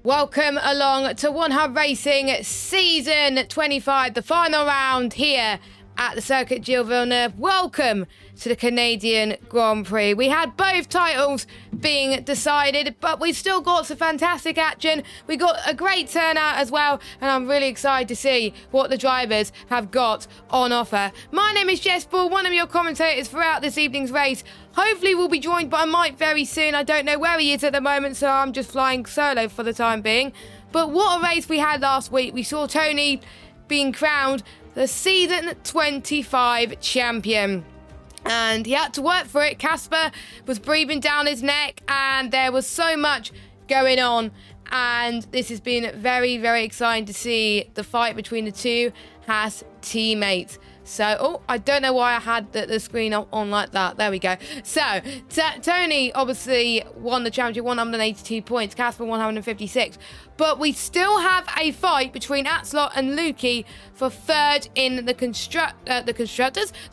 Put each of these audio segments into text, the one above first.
Welcome along to One Hub Racing Season 25, the final round here at the Circuit Gilles Villeneuve. Welcome to the Canadian Grand Prix. We had both titles being decided, but we still got some fantastic action. We got a great turnout as well, and I'm really excited to see what the drivers have got on offer. My name is Jess Ball, one of your commentators throughout this evening's race. Hopefully we'll be joined by Mike very soon. I don't know where he is at the moment, so I'm just flying solo for the time being. But what a race we had last week. We saw Tony being crowned the Season 25 champion. And he had to work for it. Casper was breathing down his neck, and there was so much going on. And this has been very, very exciting to see the fight between the two Haas teammates. So, I don't know why I had the screen on like that. There we go. So, Tony obviously won the championship, 182 points. Casper, 156. But we still have a fight between Atslot and Lukey for third in the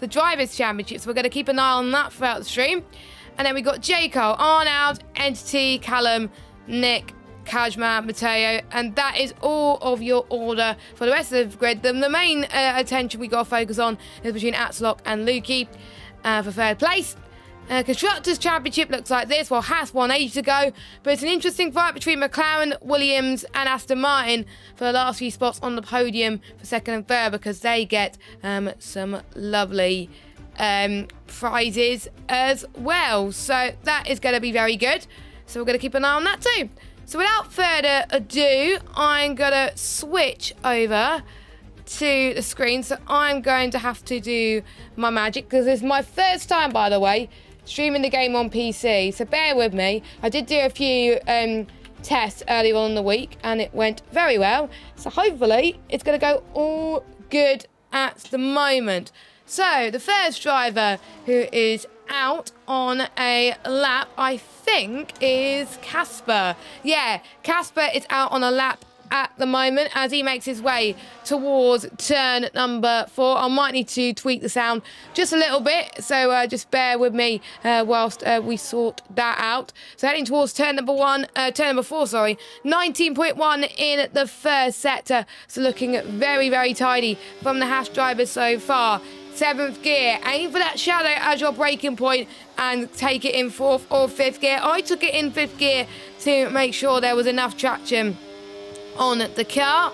Drivers' Championship. So, we're going to keep an eye on that throughout the stream. And then we got Jaco, Arnold, Entity, Callum, Nick, Kajma, Mateo, and that is all of your order for the rest of the grid. The main attention we got to focus on is between Atslok and Lukey for third place. Constructors' Championship looks like this. Well, Haas won ages ago, but it's an interesting fight between McLaren, Williams, and Aston Martin for the last few spots on the podium for second and third, because they get some lovely prizes as well. So that is going to be very good. So we're going to keep an eye on that too. So without further ado, I'm going to switch over to the screen. So I'm going to have to do my magic, because it's my first time, by the way, streaming the game on PC. So bear with me. I did do a few tests earlier on in the week, and it went very well. So hopefully it's going to go all good at the moment. So the first driver who is out on a lap, I think, is Casper. Yeah, Casper is out on a lap at the moment as he makes his way towards turn number 4. I might need to tweak the sound just a little bit, so just bear with me whilst we sort that out. So heading towards turn number 4, sorry. 19.1 in the first sector, so looking very, very tidy from the Haas drivers so far. 7th gear, aim for that shadow as your braking point and take it in 4th or 5th gear. I took it in 5th gear to make sure there was enough traction on the car.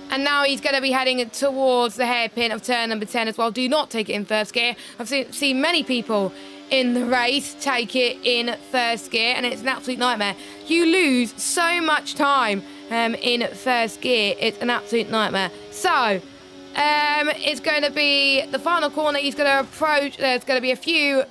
And now he's going to be heading towards the hairpin of turn number 10 as well. Do not take it in 1st gear. I've seen many people in the race take it in 1st gear, and it's an absolute nightmare. You lose so much time in 1st gear. It's an absolute nightmare. So it's going to be the final corner he's going to approach. There's going to be a few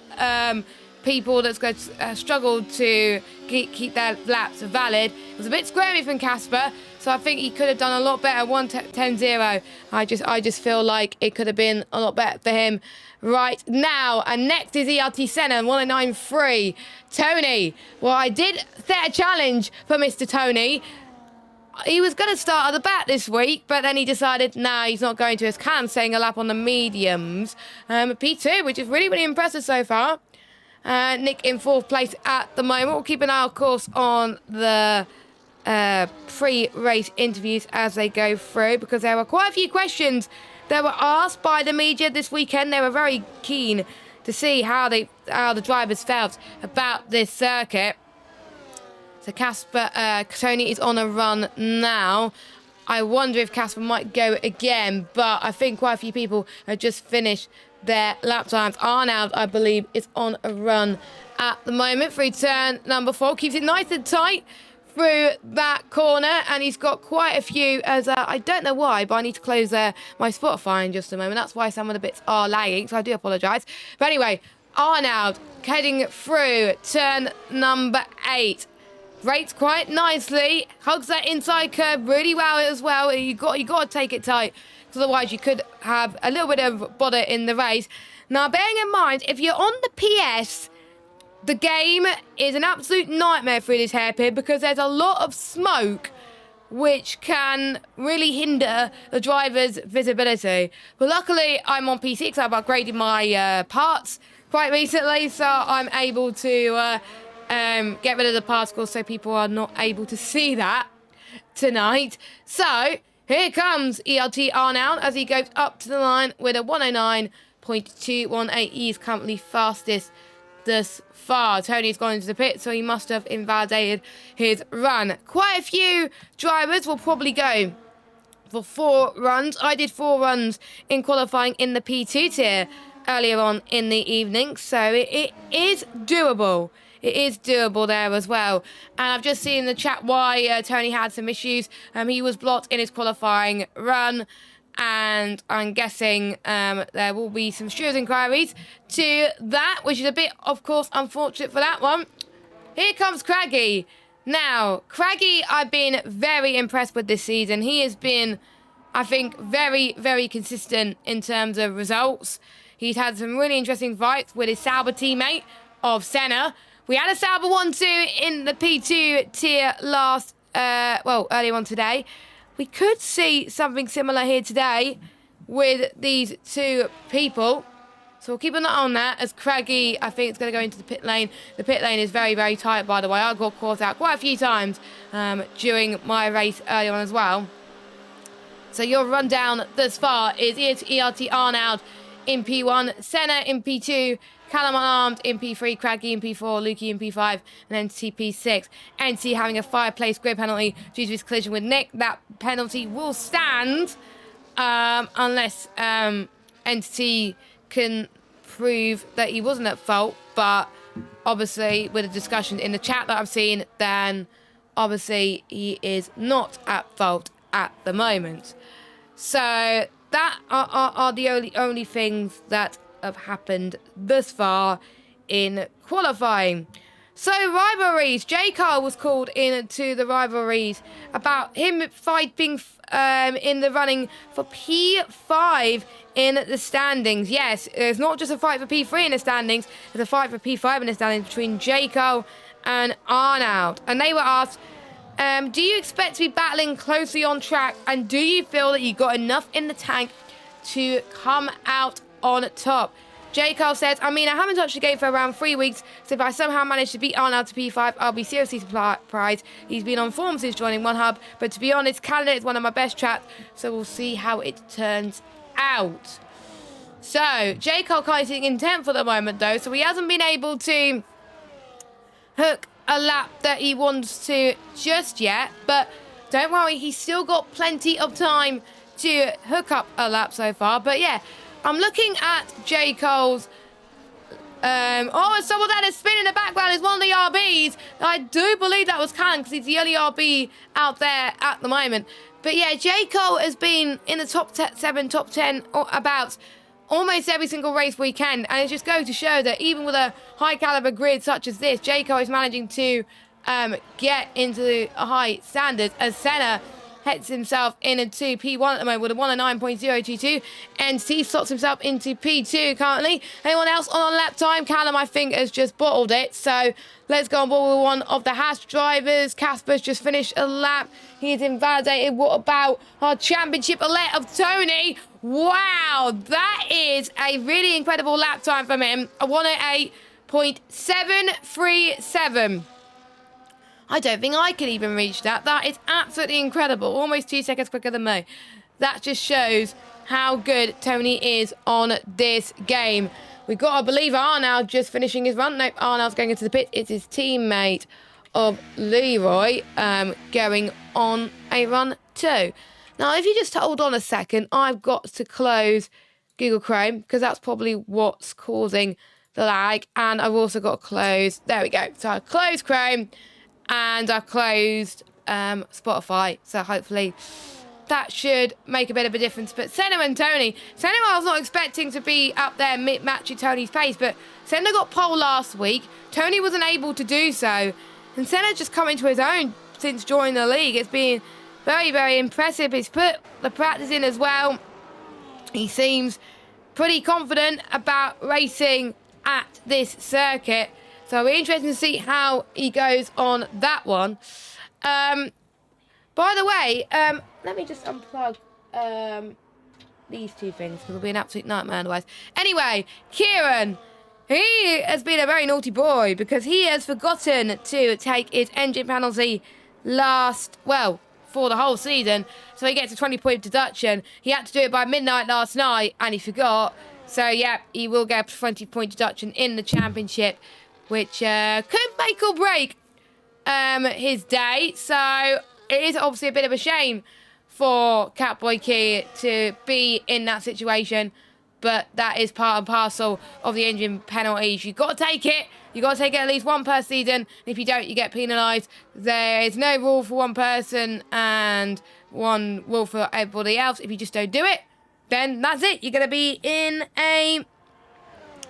people that's going to struggle to keep their laps valid. It was a bit squirmy from Casper, so I think he could have done a lot better. 1:10.0. I just feel like it could have been a lot better for him right now. And next is ERT Senna, 1:09.3. Tony. Well, I did set a challenge for Mr. Tony. He was going to start at the back this week, but then he decided, no, he's not going to. As Cam saying a lap on the mediums. P2, which is really, really impressive so far. Nick in 4th place at the moment. We'll keep an eye, of course, on the pre-race interviews as they go through, because there were quite a few questions that were asked by the media this weekend. They were very keen to see how the drivers felt about this circuit. So Tony is on a run now. I wonder if Casper might go again, but I think quite a few people have just finished their lap times. Arnold, I believe, is on a run at the moment through turn number 4. Keeps it nice and tight through that corner, and he's got quite a few, as I don't know why, but I need to close my Spotify in just a moment. That's why some of the bits are lagging, so I do apologise. But anyway, Arnold heading through turn number 8. Rates quite nicely, hugs that inside curve really well as well. You got to take it tight, because otherwise you could have a little bit of bother in the race. Now, bearing in mind, if you're on the PS, the game is an absolute nightmare through this hairpin, because there's a lot of smoke which can really hinder the driver's visibility. But luckily, I'm on PC because I've upgraded my parts quite recently, so I'm able to get rid of the particles so people are not able to see that. tonight. So here comes ELT Arnold as he goes up to the line with a 109.218. He is currently fastest thus far. Tony's gone into the pit, so he must have invalidated his run. Quite a few drivers will probably go for 4 runs. I did 4 runs in qualifying in the P2 tier earlier on in the evening, so it is doable. It is doable there as well. And I've just seen in the chat why Tony had some issues. He was blocked in his qualifying run, and I'm guessing there will be some stewards inquiries to that, which is a bit, of course, unfortunate for that one. Here comes Craggy. Now, Craggy, I've been very impressed with this season. He has been, I think, very, very consistent in terms of results. He's had some really interesting fights with his Sauber teammate of Senna. We had a Sauber 1-2 in the P2 tier earlier on today. We could see something similar here today with these 2 people. So we'll keep an eye on that as Craggy, I think, is going to go into the pit lane. The pit lane is very, very tight, by the way. I got caught out quite a few times during my race earlier on as well. So your rundown thus far is ELT Arnold in P1, Senna in P2, Callum Unarmed in P3, Craggy in P4, Lukey in P5, and NT P6. NT having a 5-place grid penalty due to his collision with Nick. That penalty will stand unless NT can prove that he wasn't at fault. But obviously, with the discussion in the chat that I've seen, then obviously he is not at fault at the moment. So that are the only things that have happened thus far in qualifying. So rivalries. J. Carl was called into the rivalries about him fighting in the running for P5 in the standings. Yes, it's not just a fight for P3 in the standings, it's a fight for P5 in the standings between J. Carl and Arnold. And they were asked, do you expect to be battling closely on track, and do you feel that you got enough in the tank to come out on top? J. Carl says, I mean, I haven't touched the game for around 3 weeks, so if I somehow manage to beat Arnold to P5, I'll be seriously surprised. He's been on form since joining One Hub, but to be honest, Canada is one of my best chats, so we'll see how it turns out. So, J. Carl kind of sitting in 10th for the moment, though, so he hasn't been able to hook a lap that he wants to just yet, but don't worry, he's still got plenty of time to hook up a lap so far. But yeah, I'm looking at J. Cole's and someone that is spinning in the background is one of the RBs. I do believe that was Callum, because he's the only RB out there at the moment. But yeah, J. Cole has been in the top 7, top 10 or about almost every single race weekend, and it just goes to show that even with a high caliber grid such as this, J. Cole is managing to get into a high standards as Senna heads himself into P1 at the moment with a 109.022, and Steve slots himself into P2 currently. Anyone else on lap time? Callum, I think, has just bottled it, so let's go on board with one of the Haas drivers. Casper's just finished a lap. He's invalidated. What about our championship elite of Tony? Wow, that is a really incredible lap time from him. A 108.737. I don't think I could even reach that. That is absolutely incredible. Almost 2 seconds quicker than me. That just shows how good Tony is on this game. We've got to believe Arnold just finishing his run. Nope, Arnold's going into the pit. It's his teammate of Leroy going on a run too. Now, if you just hold on a second, I've got to close Google Chrome because that's probably what's causing the lag. And I've also got to close, there we go. So I closed Chrome and I've closed Spotify. So hopefully that should make a bit of a difference. But Senna and Tony, Senna I was not expecting to be up there matching Tony's pace, but Senna got pole last week. Tony wasn't able to do so. And Senna just come into his own since joining the league. It's been very, very impressive. He's put the practice in as well. He seems pretty confident about racing at this circuit. So it'll be interesting to see how he goes on that one. By the way, let me just unplug these two things because it'll be an absolute nightmare otherwise. Anyway, Kieran, he has been a very naughty boy because he has forgotten to take his engine penalty for the whole season. So he gets a 20-point deduction. He had to do it by midnight last night, and he forgot. So, yeah, he will get a 20-point deduction in the championship, which could make or break his day. So it is obviously a bit of a shame for Catboy Key to be in that situation, but that is part and parcel of the engine penalties. You've got to take it. You've got to take it at least one per season. And if you don't, you get penalised. There is no rule for one person and one rule for everybody else. If you just don't do it, then that's it. You're going to be in a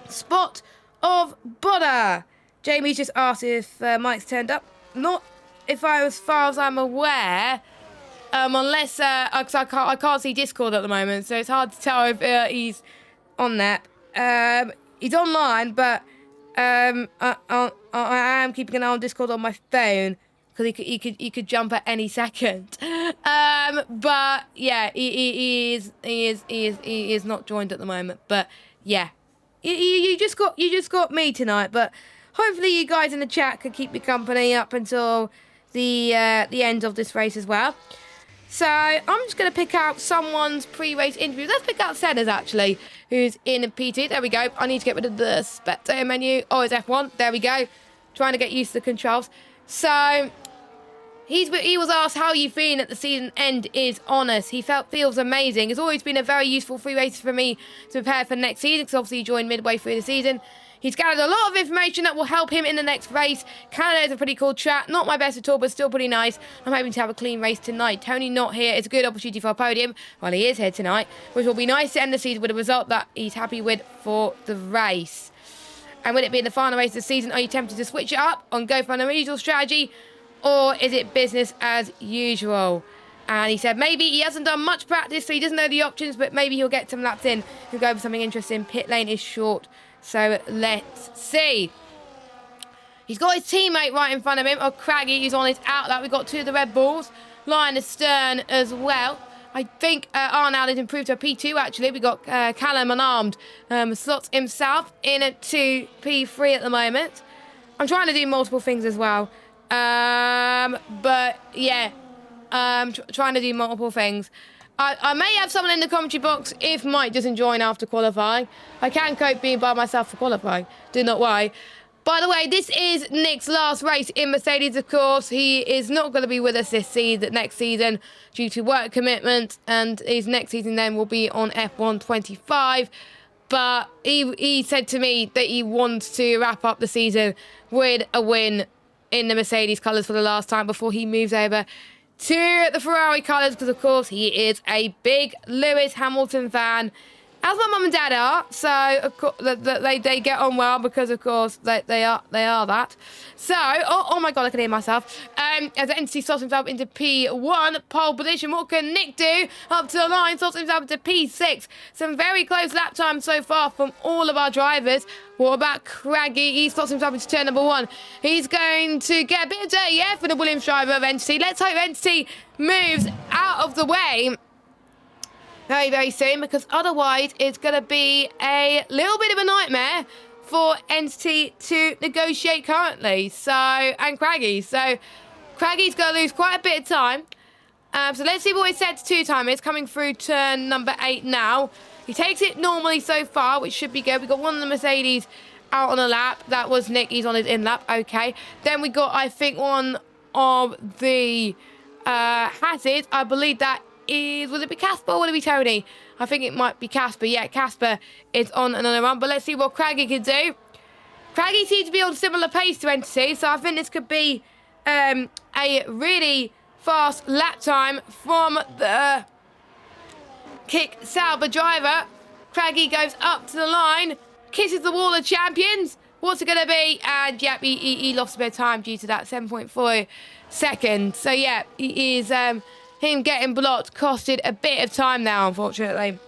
spot of bother. Jamie's just asked if Mike's turned up. Not if as far as I'm aware. Unless, because I can't see Discord at the moment, so it's hard to tell if he's on that. He's online, but I am keeping an eye on Discord on my phone because he could jump at any second. But yeah, he is not joined at the moment. But yeah, you just got me tonight. But hopefully you guys in the chat could keep me company up until the end of this race as well. So I'm just going to pick out someone's pre-race interview. Let's pick out Senna's, actually, who's in a PT. There we go. I need to get rid of the spectator menu. Oh, it's F1. There we go. Trying to get used to the controls. So he was asked how you feeling at the season end is honest. He feels amazing. It's always been a very useful free race for me to prepare for next season, because obviously he joined midway through the season. He's gathered a lot of information that will help him in the next race. Canada is a pretty cool track. Not my best at all, but still pretty nice. I'm hoping to have a clean race tonight. Tony not here. It's a good opportunity for a podium. Well, he is here tonight, which will be nice to end the season with a result that he's happy with for the race. And with it being the final race of the season, are you tempted to switch it up and go for an unusual strategy? Or is it business as usual? And he said maybe he hasn't done much practice, so he doesn't know the options, but maybe he'll get some laps in and go for something interesting. Pit lane is short. So let's see. He's got his teammate right in front of him, Craggy, who's on his outlap. We've got two of the Red Bulls, lying astern as well. I think Arnold has improved to a P2, actually. We've got Callum unarmed. Slots himself in a 2P3 at the moment. I'm trying to do multiple things as well. But, yeah. Trying to do multiple things. I may have someone in the commentary box if Mike doesn't join after qualifying. I can cope being by myself for qualifying. Do not worry. By the way, this is Nick's last race in Mercedes, of course. He is not going to be with us next season due to work commitments, and his next season then will be on F1 25. But he said to me that he wants to wrap up the season with a win in the Mercedes colours for the last time before he moves over to the Ferrari colours, because of course he is a big Lewis Hamilton fan, as my mum and dad are. So of course, they get on well, because of course they are that. So oh my god, I can hear myself. As the entity slots himself into P1 pole position, what can Nick do? Up to the line, slots himself into P6. Some very close lap times so far from all of our drivers. What about Craggy? He slots himself into turn number 1. He's going to get a bit of dirty for the Williams driver of Entity. Let's hope Entity moves out of the way very, very soon, because otherwise it's going to be a little bit of a nightmare for Entity to negotiate currently. And Craggy. So Craggy's going to lose quite a bit of time. So let's see what his set to 2 time is, coming through turn number 8 now. He takes it normally so far, which should be good. We got one of the Mercedes out on a lap. That was Nick. He's on his in lap. Okay. Then we got, I think, one of the Hazards. I believe that is, would it be Casper or would it be Tony? I think it might be Casper. Yeah, Casper is on another run. But let's see what Craggy can do. Craggy seems to be on a similar pace to Entity, so I think this could be a really fast lap time from the Kick Sauber driver. Craggy goes up to the line, kisses the wall of champions. What's it going to be? And yep, he lost a bit of time due to that 7.4 seconds. So yeah, he is him getting blocked costed a bit of time now, unfortunately,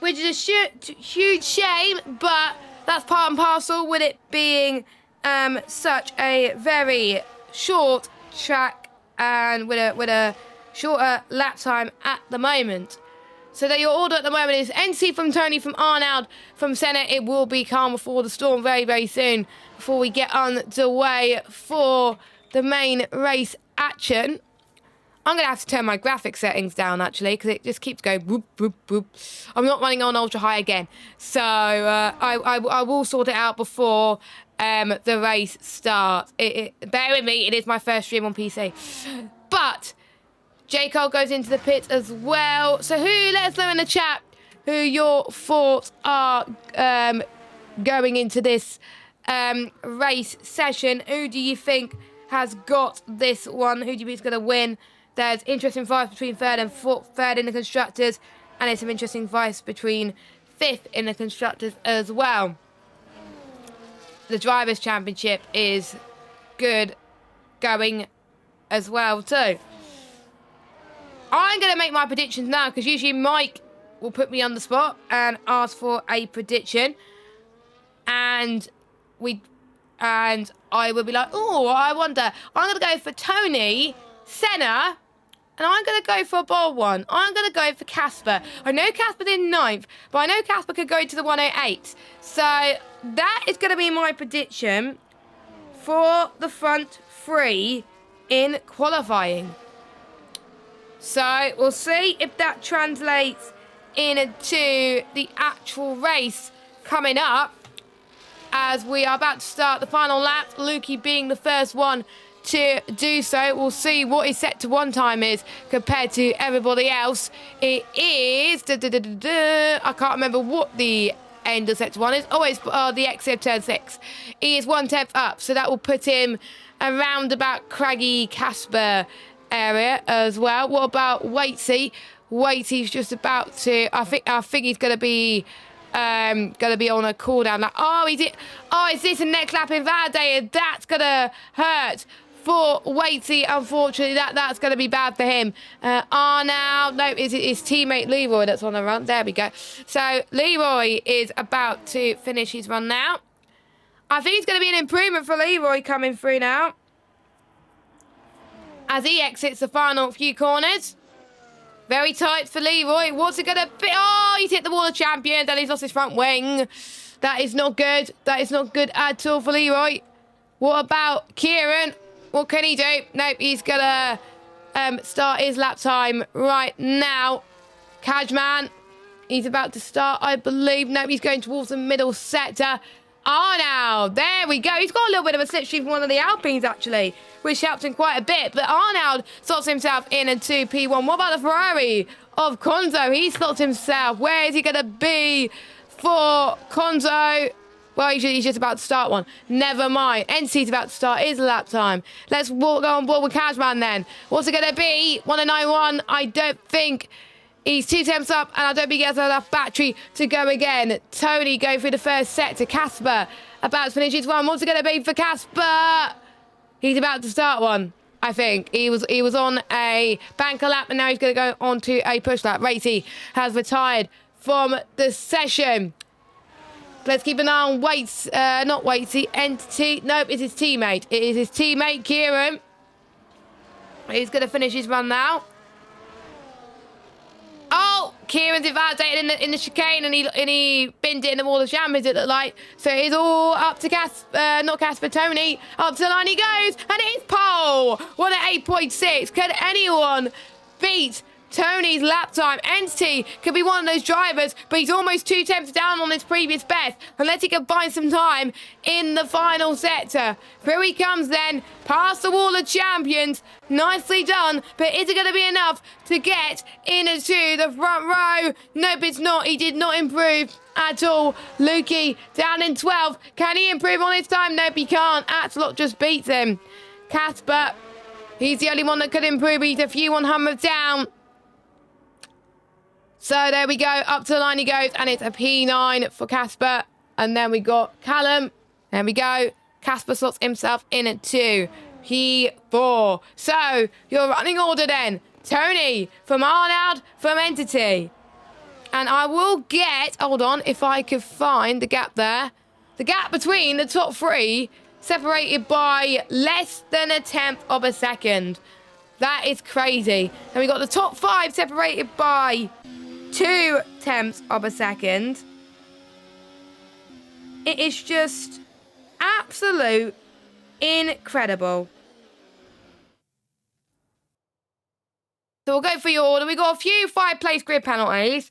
which is a huge shame. But that's part and parcel with it being such a very short track and with a shorter lap time at the moment. So that your order at the moment is NC from Tony, from Arnold, from Senna. It will be calm before the storm very, very soon, before we get on the way for the main race action. I'm going to have to turn my graphics settings down, actually, because it just keeps going whoop, whoop, whoop. I'm not running on ultra high again. So I will sort it out before the race starts. Bear with me, it is my first stream on PC. But J. Cole goes into the pit as well. So let us know in the chat who your thoughts are going into this race session. Who do you think has got this one? Who do you think is going to win? There's interesting fights between third and third in the constructors, and there's some interesting fights between fifth in the constructors as well. The drivers' championship is good going as well too. I'm going to make my predictions now because usually Mike will put me on the spot and ask for a prediction, and I will be like, oh, I wonder. I'm going to go for Tony, Senna, and I'm going to go for a bold one. I'm going to go for Casper. I know Casper did 9th, but I know Casper could go to the 108. So that is going to be my prediction for the front three in qualifying. So we'll see if that translates into the actual race coming up, as we are about to start the final lap. Lukey being the first one to do so. We'll see what his set to 1 time is compared to everybody else. It is I can't remember what the end of set to 1 is. Oh, it's the exit of turn 6. He is 1/10 up, so that will put him around about Craggy Casper area as well. What about Waitsy? Waity's just about to. I think he's gonna be on a cooldown. Like, is this a neck lap invalidated? That's gonna hurt for Waitsy. Unfortunately, that's gonna be bad for him. Now, no, it's his teammate Leroy that's on the run. There we go. So Leroy is about to finish his run now. I think it's gonna be an improvement for Leroy coming through now, as he exits the final few corners. Very tight for Leroy. What's it going to be? Oh, he's hit the wall of champions and he's lost his front wing. That is not good. That is not good at all for Leroy. What about Kieran? What can he do? Nope, he's going to start his lap time right now. Cajman, he's about to start, I believe. Nope, he's going towards the middle sector. Arnold, there we go. He's got a little bit of a slipstream from one of the Alpines, actually, which helped him quite a bit. But Arnold slots himself in into P1. What about the Ferrari of Konzo? He slots himself. Where is he going to be for Konzo? Well, he's just about to start one. Never mind. NC's about to start his lap time. Let's go on board with Cashman then. What's it going to be? 1:91. I don't think. He's 2 temps up, and I don't think he has enough battery to go again. Tony going through the first set to Casper. About to finish his run. What's it going to be for Casper? He's about to start one, I think. He was on a banker lap, and now he's going to go on to a push lap. Racy has retired from the session. Let's keep an eye on not Waitsy, Entity. Nope, it's his teammate. It is his teammate, Kieran. He's going to finish his run now. Oh, Kieran's invalidated in the chicane, and he binned it in the wall of champions, it looked like. So it's all up to not Casper, Tony. Up to the line he goes, and it's pole. What an 8.6. Could anyone beat Tony's lap time? Entity could be one of those drivers, but he's almost 2 temps down on his previous best, unless he can find some time in the final sector. Here he comes then, past the wall of champions. Nicely done, but is it going to be enough to get into the front row? Nope, it's not. He did not improve at all. Lukey down in 12th. Can he improve on his time? Nope, he can't. Axelot just beats him. Casper, he's the only one that could improve. He's a few 100 down. So there we go. Up to the line he goes, and it's a P9 for Casper. And then we got Callum. There we go. Casper slots himself in at 2. P4. So, your running order then. Tony from Arnold from Entity. And I will get, hold on, if I could find the gap there. The gap between the top 3 separated by less than 1/10 of a second. That is crazy. And we got the top 5 separated by 2/10 of a second. It is just absolute incredible. we'll go for your order. We got a few 5-place grid penalties.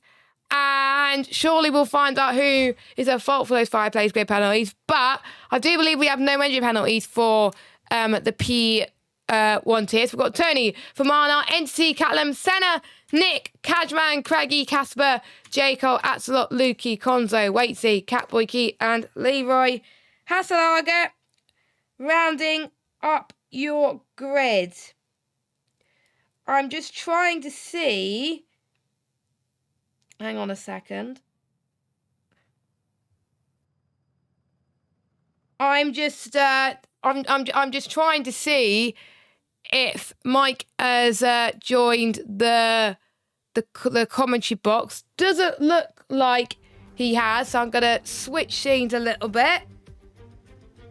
And surely we'll find out who is at fault for those 5-place grid penalties. But I do believe we have no entry penalties for the P1 tiers. We've got Tony, Famana, Entity, Callum, Senna, Nick, Kajman, Craigie, Casper, Jaco, Axelot, Lukey, Konzo, Waitsy, Catboy Key, and Leroy Hasselager. Rounding up your grid. I'm just trying to see. Hang on a second. I'm just trying to see if Mike has joined the commentary box. Doesn't look like he has, so I'm gonna switch scenes a little bit,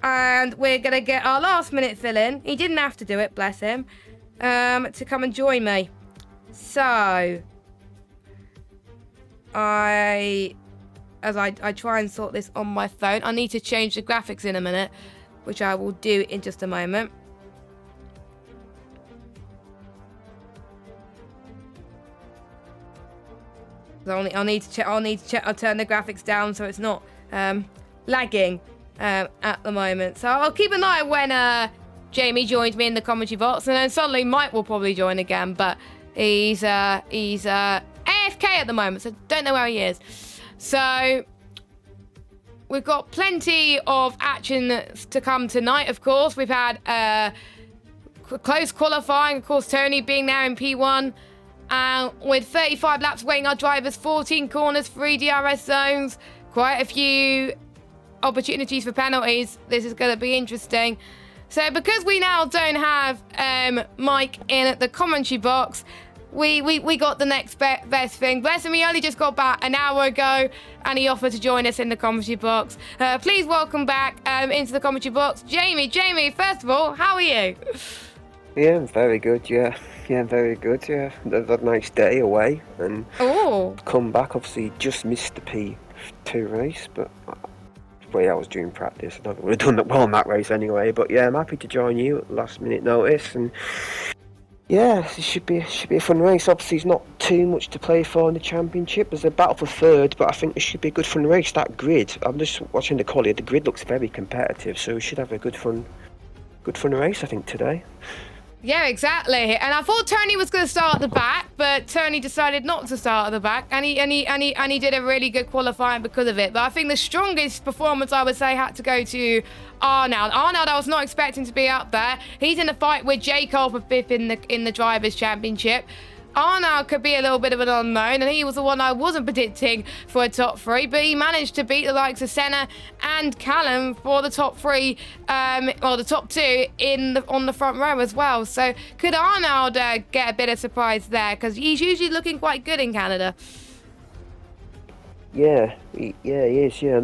and we're gonna get our last minute fill in. He didn't have to do it, bless him, to come and join me. So. As I try and sort this on my phone, I need to change the graphics in a minute, which I will do in just a moment. So I'll need to check. I'll turn the graphics down so it's not lagging at the moment. So I'll keep an eye when Jamie joins me in the commentary box, and then suddenly Mike will probably join again, but he's AFK at the moment, so don't know where he is. So we've got plenty of action to come tonight, of course. We've had close qualifying, of course, Tony being there in P1. With 35 laps waiting our drivers, 14 corners, 3 DRS zones, quite a few opportunities for penalties. This is going to be interesting. So because we now don't have Mike in the commentary box, we got the next best thing. Bless him, he only just got back an hour ago, and he offered to join us in the commentary box. Please welcome back into the commentary box, Jamie. Jamie, first of all, how are you? Yeah, I'm very good, yeah. Yeah, very good, yeah. Had a nice day away, and come back. Obviously, just missed the P2 race, but I was doing practice. I would have done that well in that race anyway, but yeah, I'm happy to join you at last minute notice, and yeah, it should be a fun race. Obviously, there's not too much to play for in the championship. There's a battle for third, but I think it should be a good fun race. That grid, I'm just watching the quality. The grid looks very competitive, so we should have a good fun race, I think, today. Yeah, exactly. And I thought Tony was going to start at the back, but Tony decided not to start at the back, and he did a really good qualifying because of it. But I think the strongest performance, I would say, had to go to Arnold. Arnold, I was not expecting to be up there. He's in a fight with J. Cole for 5th in the Drivers' Championship. Arnold could be a little bit of an unknown, and he was the one I wasn't predicting for a top 3, but he managed to beat the likes of Senna and Callum for the top 3, or the top 2 on the front row as well. So could Arnold get a bit of surprise there, because he's usually looking quite good in Canada? Yeah, he is. Yeah,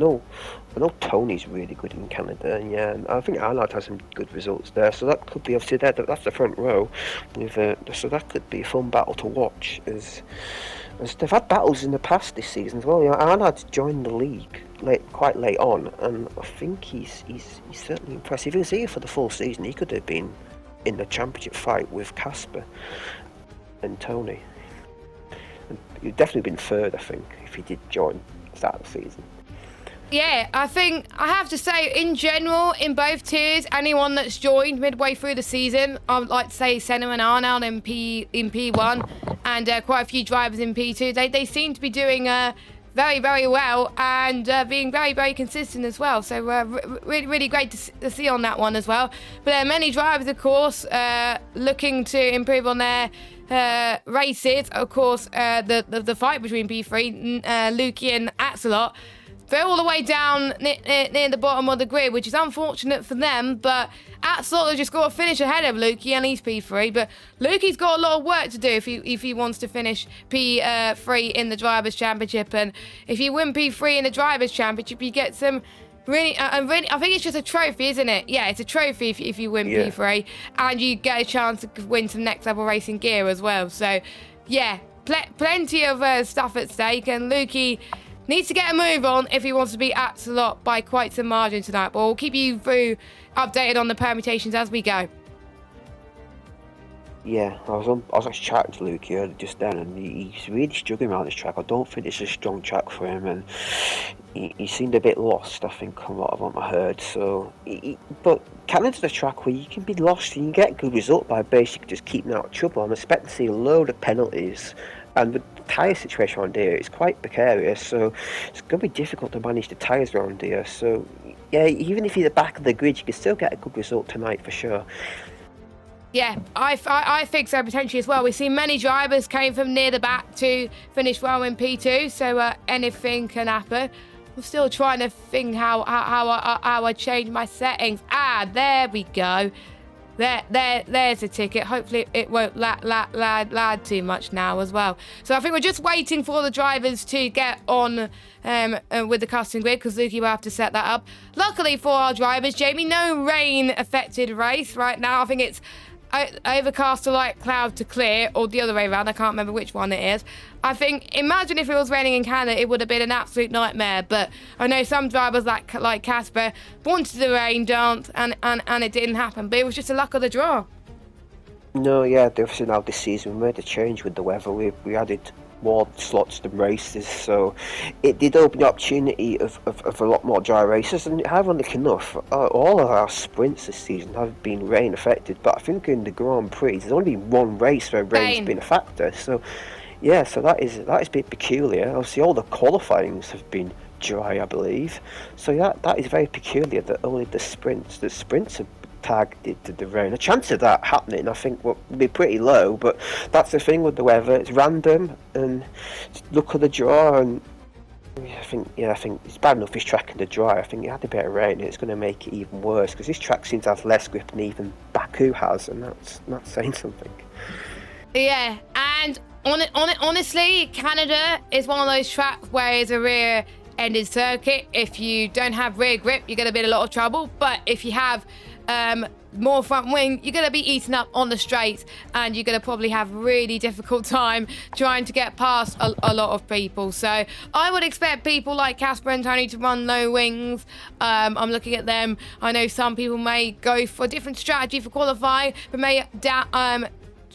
I know Tony's really good in Canada, and yeah, I think Arnold has some good results there. So that could be obviously there. That's the front row, so that could be a fun battle to watch. As they've had battles in the past this season as well. You know, Arnold joined the league quite late on, and I think he's certainly impressive. If he was here for the full season, he could have been in the championship fight with Casper and Tony. And he'd definitely been third, I think, if he did join at the start of the season. Yeah, I think I have to say, in general, in both tiers, anyone that's joined midway through the season, I would like to say Senna and Arnold in P1, and quite a few drivers in P2. They seem to be doing very, very well, and being very, very consistent as well. So really, really great to see on that one as well. But there are many drivers, of course, looking to improve on their races. Of course, the fight between P3, Lukey and Axelot, they're all the way down near the bottom of the grid, which is unfortunate for them, but Axelot has just got to finish ahead of Lukey, and he's P3, but Lukey's got a lot of work to do if he wants to finish P3 in the Drivers' Championship, and if you win P3 in the Drivers' Championship, you get some really, I think it's just a trophy, isn't it? Yeah, it's a trophy if you win P3, and you get a chance to win some next level racing gear as well. So, yeah, plenty of stuff at stake, and Lukey needs to get a move on if he wants to beat Axelot by quite some margin tonight. But we'll keep you updated on the permutations as we go. Yeah, I was actually chatting to Luke earlier just then, and he's really struggling around this track. I don't think it's a strong track for him, and he seemed a bit lost. I think a lot of what I heard. So, but Canada's a track where you can be lost and you get a good result by basically just keeping out of trouble. I'm expecting to see a load of penalties, and with the tyre situation around here, it's quite precarious. So it's going to be difficult to manage the tyres around here. So yeah, even if you're the back of the grid, you can still get a good result tonight for sure. Yeah, I think so potentially as well. We've seen many drivers came from near the back to finish well in P2, so anything can happen. I'm still trying to think how I change my settings. There we go. There's a ticket. Hopefully it won't lag too much now as well. So I think we're just waiting for the drivers to get on with the custom grid, because Lukey will have to set that up. Luckily for our drivers, Jamie, no rain affected race right now. I think it's overcast to light, cloud to clear, or the other way around. I can't remember which one it is. I think, imagine if it was raining in Canada, it would have been an absolute nightmare. But I know some drivers like Casper wanted the rain dance, and it didn't happen. But it was just the luck of the draw. No, yeah, obviously now this season we made a change with the weather. We added more slots to races, so it did open the opportunity of a lot more dry races. And ironically enough, all of our sprints this season have been rain affected. But I think in the Grand Prix, there's only been one race where rain's been a factor. So yeah, so that is a bit peculiar. Obviously, all the qualifyings have been dry, I believe. So yeah, that is very peculiar that only the sprints have targeted to the rain. A chance of that happening, I think, will be pretty low, but that's the thing with the weather. It's random, and look at the draw, and I think it's bad enough this track in the dry. I think it had a bit of rain, and it's going to make it even worse, because this track seems to have less grip than even Baku has, and that's not saying something. Yeah, and honestly, Canada is one of those tracks where it's a rear-ended circuit. If you don't have rear grip, you're going to be in a lot of trouble, but if you have more front wing, you're going to be eaten up on the straights, and you're going to probably have really difficult time trying to get past a lot of people. So I would expect people like Casper and Tony to run low wings. I'm looking at them. I know some people may go for a different strategy for qualifying, but may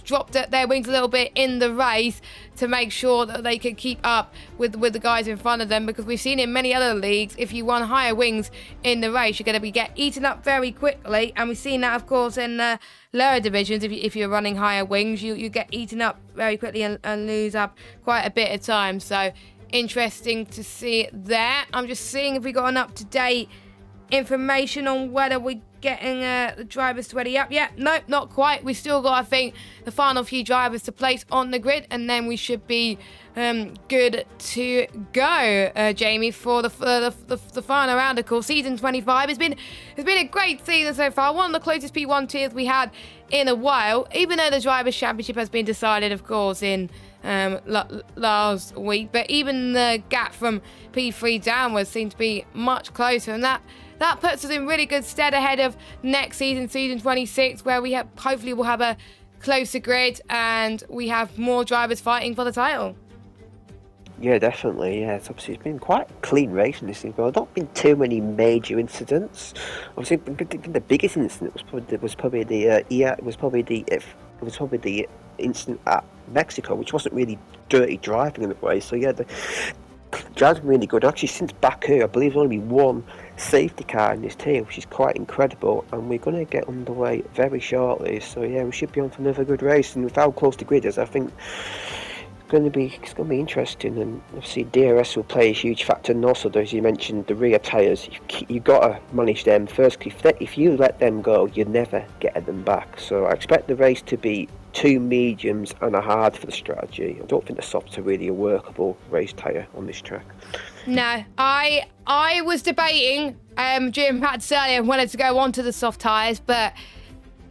dropped their wings a little bit in the race to make sure that they can keep up with the guys in front of them, because we've seen in many other leagues, if you run higher wings in the race, you're going to get eaten up very quickly. And we've seen that, of course, in lower divisions. If you're running higher wings, you get eaten up very quickly and lose up quite a bit of time. So interesting to see there. I'm just seeing if we got an up-to-date information on whether we're getting the drivers ready up yet. Nope, not quite. We still got, I think, the final few drivers to place on the grid, and then we should be good to go, Jamie, for the final round. Of course, season 25 has been a great season so far. One of the closest P1 tiers we had in a while, even though the Drivers' Championship has been decided, of course, in last week. But even the gap from P3 downwards seemed to be much closer, and that puts us in really good stead ahead of next season, season 26, where we hopefully we'll have a closer grid and we have more drivers fighting for the title. Yeah, definitely. Yeah, it's been quite a clean race in this thing, but there have not been too many major incidents. Obviously, the biggest incident was probably the incident at Mexico, which wasn't really dirty driving in a way. So yeah, the driving's been really good. Actually, since Baku, I believe there's only been one safety car in this tier, which is quite incredible, and we're going to get underway very shortly. So yeah, we should be on for another good race, and with how close the grid is, I think it's going to be interesting. And obviously DRS will play a huge factor, and also, as you mentioned, the rear tyres, you've got to manage them first. If you let them go, you never get them back. So I expect the race to be 2 mediums and a hard for the strategy. I don't think the softs are really a workable race tyre on this track. No, I was debating during practice earlier and wanted to go on to the soft tyres, but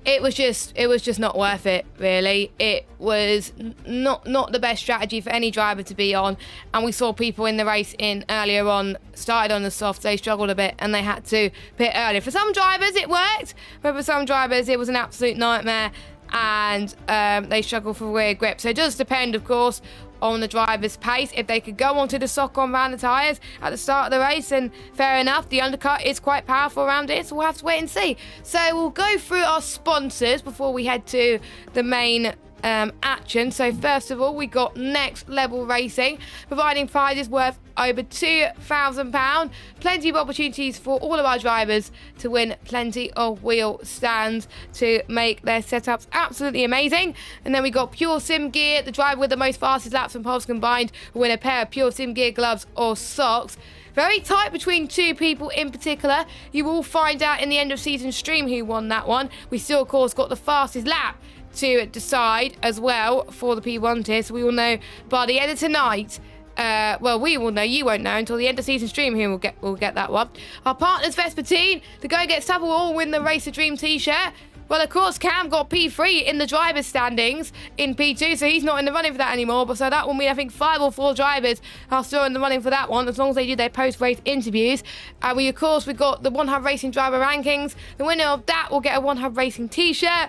it was just not worth it, really. It was not the best strategy for any driver to be on, and we saw people in the race earlier on started on the softs. They struggled a bit and they had to pit earlier. For some drivers it worked, but for some drivers it was an absolute nightmare, and they struggle for rear grip. So it does depend, of course, on the driver's pace. If they could go onto the sock on around the tyres at the start of the race, then fair enough. The undercut is quite powerful around it, so we'll have to wait and see. So we'll go through our sponsors before we head to the main action. So first of all, we got Next Level Racing, providing prizes worth over £2,000. Plenty of opportunities for all of our drivers to win plenty of wheel stands to make their setups absolutely amazing. And then we got Pure Sim Gear. The driver with the most fastest laps and poles combined will win a pair of Pure Sim Gear gloves or socks. Very tight between two people in particular. You will find out in the end of season stream who won that one. We still, of course, got the fastest lap to decide as well for the P1 tier, so we will know by the end of tonight. Well, we will know. You won't know until the end of season stream who will get that one. Our partners, Vespertine, the Go Get Stuff will all win the Race of Dream t-shirt. Well, of course, Cam got P3 in the driver's standings in P2, so he's not in the running for that anymore. But so that will mean I think 5 or 4 drivers are still in the running for that one, as long as they do their post-race interviews. We got the One Hub Racing driver rankings. The winner of that will get a One Hub Racing t-shirt.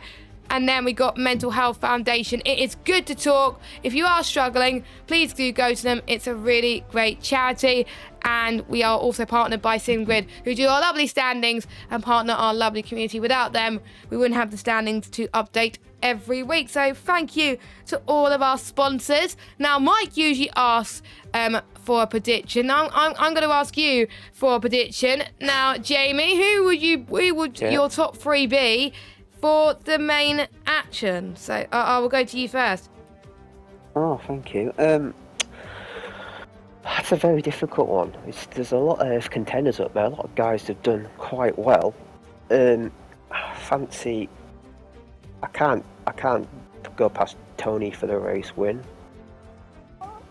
And then we got Mental Health Foundation. It is good to talk. If you are struggling, please do go to them. It's a really great charity. And we are also partnered by SimGrid, who do our lovely standings and partner our lovely community. Without them, we wouldn't have the standings to update every week. So thank you to all of our sponsors. Now, Mike usually asks for a prediction. Now, I'm going to ask you for a prediction. Now, Jamie, who would your top 3 be for the main action? So I will go to you first. Oh, thank you. That's a very difficult one. There's a lot of contenders up there. A lot of guys have done quite well. Fancy. I can't go past Tony for the race win.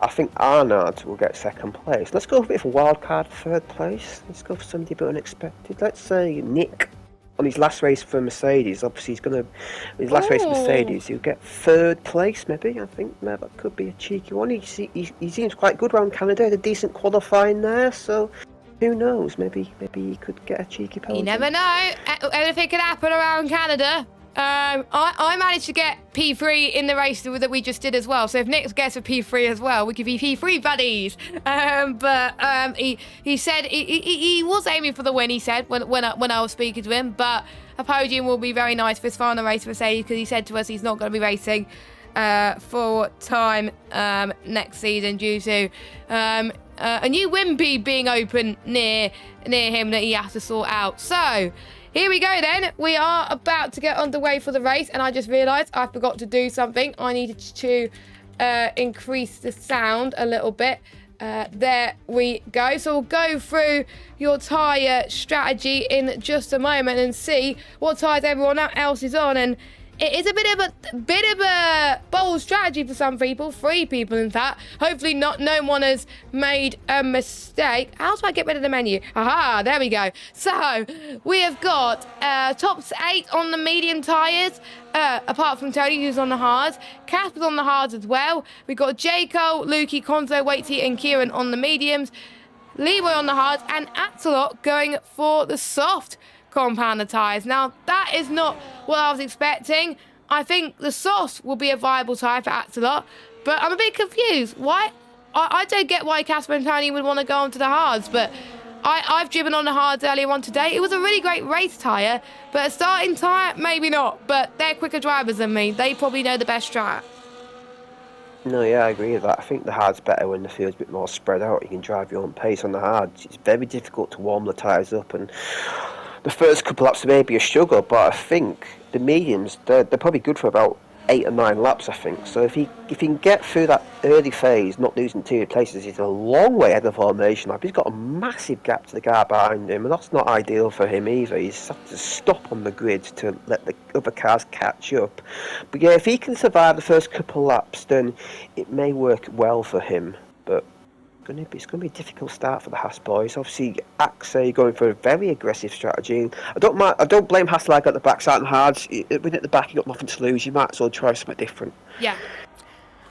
I think Arnaud will get second place. Let's go for a bit of a wild card third place. Let's go for somebody a bit unexpected. Let's say Nick. On his last race for Mercedes, obviously his last race for Mercedes, he'll get third place maybe. I think that could be a cheeky one. He seems quite good around Canada, had a decent qualifying there, so who knows, maybe he could get a cheeky podium. You never know, anything could happen around Canada. I managed to get P3 in the race that we just did as well. So if Nick gets a P3 as well, we could be P3 buddies. He said he was aiming for the win. He said when I was speaking to him, but a podium will be very nice for his final race for Mercedes, because he said to us he's not going to be racing full time next season due to a new Wimpy being open near him that he has to sort out. So here we go then. We are about to get underway for the race, and I just realised I forgot to do something. I needed to increase the sound a little bit. There we go. So we'll go through your tyre strategy in just a moment and see what tyres everyone else is on. And it is a bit of a bold strategy for some people, 3 people in fact. Hopefully no one has made a mistake. How do I get rid of the menu? Aha, there we go. So we have got tops 8 on the medium tyres, apart from Tony, who's on the hards. Casper's on the hards as well. We've got Jaco, Lukey, Konzo, Waitsy and Kieran on the mediums. Leroy on the hards, and Axelot going for the soft compounder tyres. Now, that is not what I was expecting. I think the soft will be a viable tyre for Axelot, but I'm a bit confused. Why? I don't get why Casper and Tony would want to go onto the hards, but I've driven on the hards earlier on today. It was a really great race tyre, but a starting tyre, maybe not. But they're quicker drivers than me. They probably know the best track. No, yeah, I agree with that. I think the hard's better when the field's a bit more spread out. You can drive your own pace on the hards. It's very difficult to warm the tyres up, and the first couple laps may be a struggle, but I think the mediums, they're probably good for about 8 or 9 laps, I think. So if he can get through that early phase, not losing 2 places, he's a long way ahead of the formation lap. He's got a massive gap to the guy behind him, and that's not ideal for him either. He's had to stop on the grid to let the other cars catch up. But yeah, if he can survive the first couple laps, then it may work well for him. But it's going to be a difficult start for the Haas boys. Obviously, Axe going for a very aggressive strategy. I don't blame Haas like at the back starting hard. When at the back, you got nothing to lose. You might as well try something different. Yeah,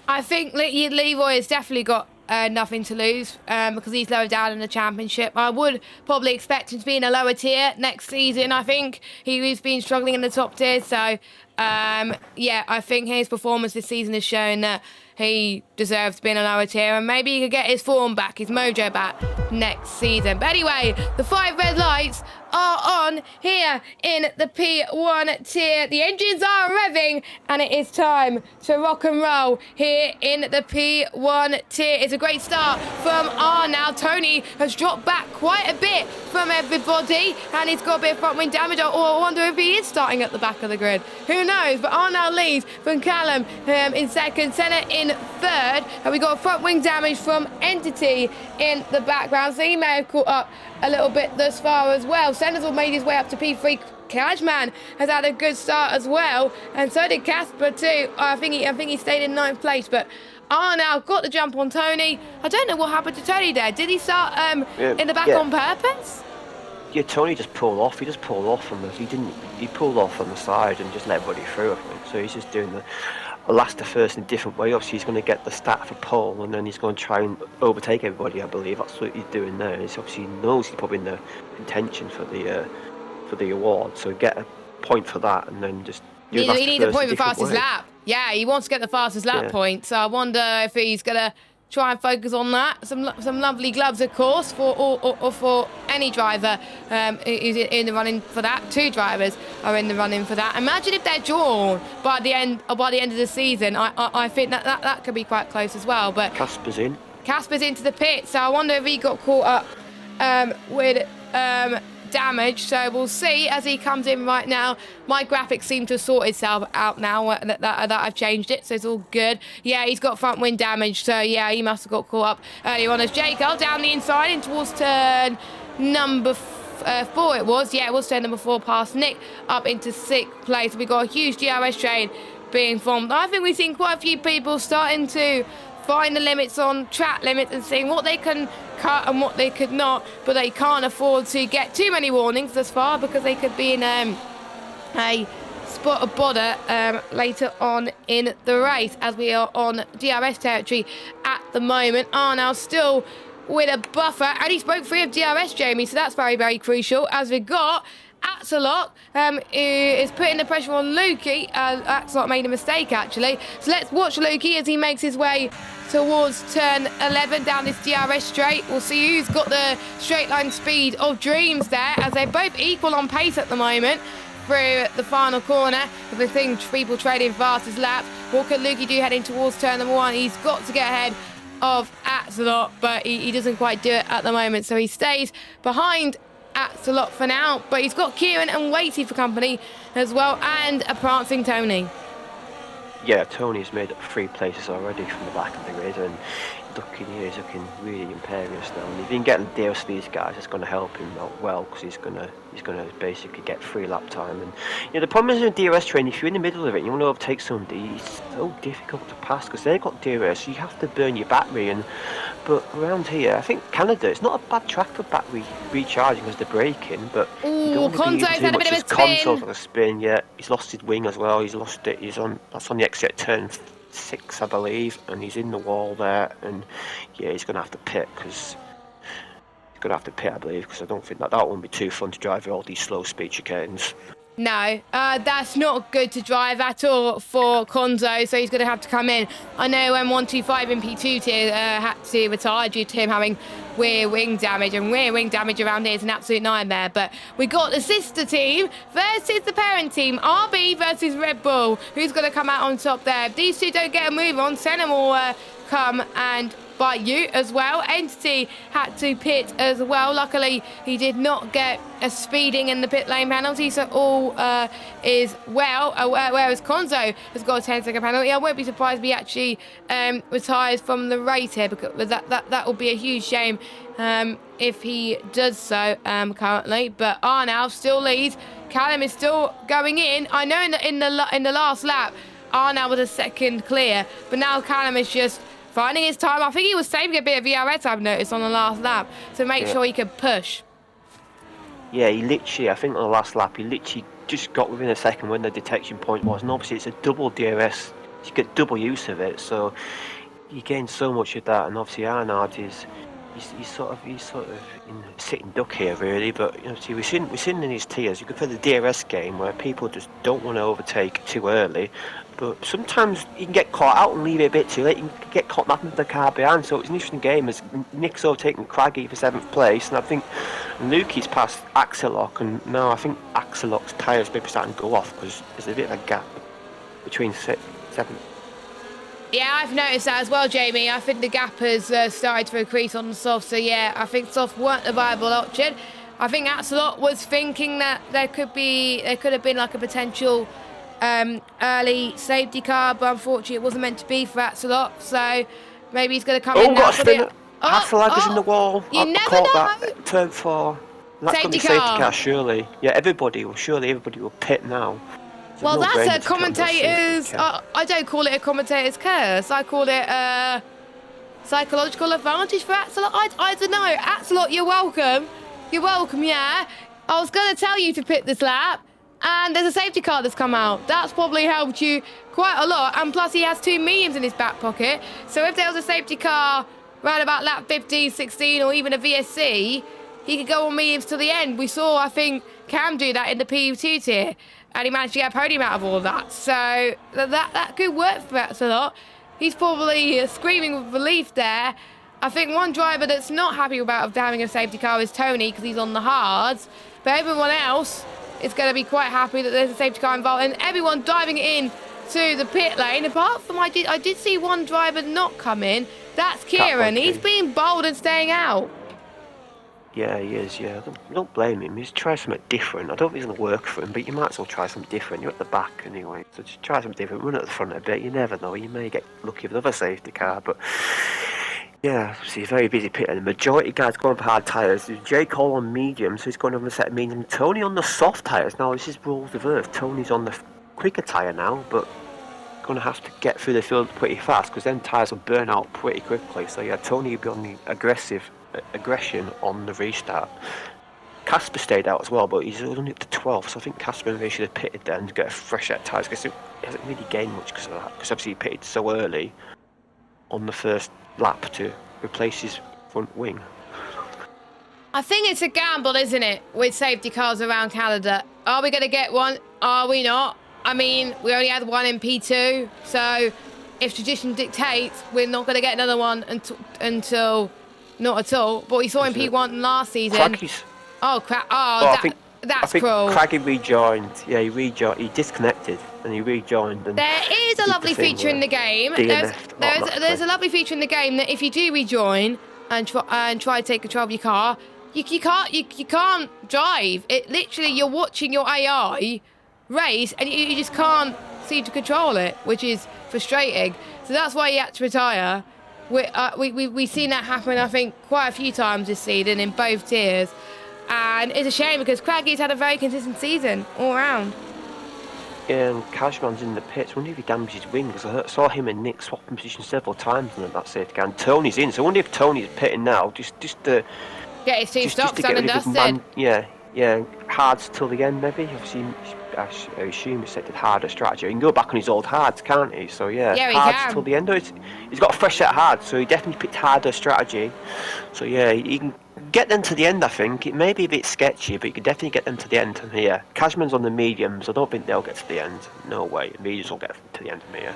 I think Leroy has definitely got nothing to lose because he's lower down in the championship. I would probably expect him to be in a lower tier next season. I think he's been struggling in the top tier. So yeah, I think his performance this season has shown that he deserves to be in a lower tier, and maybe he could get his form back, his mojo back next season. But anyway, the 5 red lights are on here in the P1 tier. The engines are revving, and it is time to rock and roll here in the P1 tier. It's a great start from R now. Tony has dropped back quite a bit from everybody, and he's got a bit of front wing damage. I wonder if he is starting at the back of the grid. Who knows? But R now leads from Callum in second, Senna in third, and we got front wing damage from Entity in the background, so he may have caught up a little bit thus far as well. Senna's made his way up to P3. Cashman has had a good start as well, and so did Casper too. I think he stayed in 9th place, but now got the jump on Tony. I don't know what happened to Tony there. Did he start in the back on purpose? Yeah, Tony just pulled off. He just pulled off from he pulled off on the side and just let everybody through, I think. So he's just doing the last to first in a different way. Obviously, he's going to get the stat for pole, and then he's going to try and overtake everybody, I believe. That's what he's doing there. He's obviously knows he's probably in the contention for the award, so get a point for that, and then just do he needs a point for fastest lap. Yeah, he wants to get the fastest lap point, so I wonder if he's going to try and focus on that. Some lovely gloves, of course, for any driver who's in the running for that. 2 drivers are in the running for that. Imagine if they're drawn by the end of the season. I think that could be quite close as well. But Casper's in. Casper's into the pit, so I wonder if he got caught up with damage. So we'll see as he comes in right now. My graphics seem to sort itself out now that I've changed it, so it's all good. Yeah, he's got front wing damage, so yeah, he must have got caught up earlier on as Jacob down the inside in towards turn number 4 it was. Yeah, it was turn number 4 past Nick up into 6th place. We got a huge GRS train being formed. I think we've seen quite a few people starting to find the limits on track limits and seeing what they can cut and what they could not, but they can't afford to get too many warnings thus far because they could be in a spot of bother later on in the race, as we are on DRS territory at the moment. Now still with a buffer, and he spoke free of DRS, Jamie, so that's very, very crucial, as we got Axelot is putting the pressure on Lukey. Axelot made a mistake, actually. So let's watch Lukey as he makes his way towards turn 11 down this DRS straight. We'll see who's got the straight line speed of dreams there, as they're both equal on pace at the moment through the final corner. The thing people trading fastest laps. What could Lukey do heading towards turn number 1? He's got to get ahead of Axelot, but he doesn't quite do it at the moment. So he stays behind Axelot for now, but he's got Kieran and Waity for company as well, and a prancing Tony. Yeah, Tony's made up 3 places already from the back of the grid, and he's looking really imperious now. And if he can get deals to these guys, it's going to help him out well, because he's going to basically get free lap time. And the problem is in DRS train, if you're in the middle of it, you want to overtake somebody, it's so difficult to pass because they've got DRS, so you have to burn your battery. But around here, I think Canada, it's not a bad track for battery recharging because they're braking, but Conzo's had a bit of a spin. Conzo's on a spin, yeah. He's lost his wing as well. He's lost it. That's on the exit at turn 6, I believe, and he's in the wall there. And yeah, he's going to have to pit I believe, because I don't think that won't be too fun to drive with all these slow speed chicanes. No, that's not good to drive at all for Conzo, so he's going to have to come in. I know when 125 in P2 tier had to retire due to him having rear wing damage, and rear wing damage around here is an absolute nightmare. But we got the sister team versus the parent team, RB versus Red Bull. Who's going to come out on top there? If these two don't get a move on, Senna will come and bite you as well. Entity had to pit as well. Luckily, he did not get a speeding in the pit lane penalty, so all is well. Whereas Conzo has got a 10-second penalty. I won't be surprised if he actually retires from the race here, because that will be a huge shame if he does so currently. But Arnow still leads. Callum is still going in. I know in the last lap, Arnow was a second clear, but now Callum is just finding his time. I think he was saving a bit of VRS, I've noticed, on the last lap to make sure he could push. Yeah, he literally, I think on the last lap, he literally just got within a second when the detection point was. And obviously it's a double DRS, you get double use of it, so you gain so much of that. And obviously Arnard is he's sort of in sitting duck here really, but you know, see, we've seen in his tiers. You could play the DRS game where people just don't want to overtake too early, but sometimes you can get caught out and leave it a bit too late. You can get caught napping the car behind. So it's an interesting game as Nick's overtaken Craggy for 7th place, and I think Lukey's passed Axelock, and now I think Axelock's tyres may be starting to go off because there's a bit of a gap between 7th. Yeah, I've noticed that as well, Jamie. I think the gap has started to increase on the soft. So, yeah, I think soft weren't a viable option. I think Axelot was thinking that there could have been like a potential early safety car, but unfortunately it wasn't meant to be for Axelot. So maybe he's going to come in now for the... Hasselhag is in the wall. You never know. That turn 4. That's going to be safety car, surely. Yeah, everybody will pit now. Well, that's a commentator's... I don't call it a commentator's curse. I call it a psychological advantage for Axelot. I don't know. Axelot, you're welcome. You're welcome, yeah. I was going to tell you to pit this lap, and there's a safety car that's come out. That's probably helped you quite a lot. And plus, he has 2 mediums in his back pocket. So if there was a safety car around about lap 15, 16, or even a VSC, he could go on mediums to the end. We saw, I think, Cam do that in the PU2 tier. And he managed to get a podium out of all of that. So that could work for us a lot. He's probably screaming with relief there. I think one driver that's not happy about having a safety car is Tony, because he's on the hards. But everyone else is going to be quite happy that there's a safety car involved. And everyone diving in to the pit lane. Apart from I did see one driver not come in. That's Kieran. He's being bold and staying out. Yeah, he is, yeah. I don't blame him. He's trying something different. I don't think it's going to work for him, but you might as well try something different. You're at the back anyway, so just try something different. Run at the front a bit. You never know. You may get lucky with another safety car, but yeah, see, he's very busy pitting. The majority of guys going for hard tyres. There's Jake Hall on medium, so he's going over a set of medium. Tony on the soft tyres. Now, this is rules reversed. Tony's on the quicker tyre now, but going to have to get through the field pretty fast because then tyres will burn out pretty quickly. So yeah, Tony will be on the aggression on the restart. Casper stayed out as well, but he's only up to 12, so I think Casper maybe should have pitted there and get a fresh set of tyres because he hasn't really gained much because of that, because obviously he pitted so early on the first lap to replace his front wing. I think it's a gamble, isn't it, with safety cars around Canada? Are we going to get one? Are we not? I mean, we only had one in P2, so if tradition dictates, we're not going to get another one until not at all. But we saw in P1 last season. Craggy's. Oh, crap. Oh, that's cruel. Craggy rejoined. Yeah, he rejoined. He disconnected and he rejoined. And there is a lovely feature in the game. There's a lovely feature in the game that if you do rejoin and try to take control of your car, you can't drive. It literally, you're watching your AI race and you just can't seem to control it, which is frustrating. So that's why he had to retire. We've seen that happen, I think, quite a few times this season in both tiers. And it's a shame because Craggy's had a very consistent season all round. Yeah, and Cashman's in the pits. I wonder if he damaged his wing, because I saw him and Nick swapping positions several times in that safety car. And Tony's in, so I wonder if Tony's pitting now, just to get his team stopped, done and dusted. Yeah, hards till the end maybe. Obviously, I assume he set the harder strategy. He can go back on his old hards, can't he? So yeah hards till the end. He's got a fresh set of hards, so he definitely picked harder strategy. So yeah, he can get them to the end, I think. It may be a bit sketchy, but you can definitely get them to the end. And yeah, Cashman's on the mediums. I don't think they'll get to the end. No way. The mediums will get to the end from here.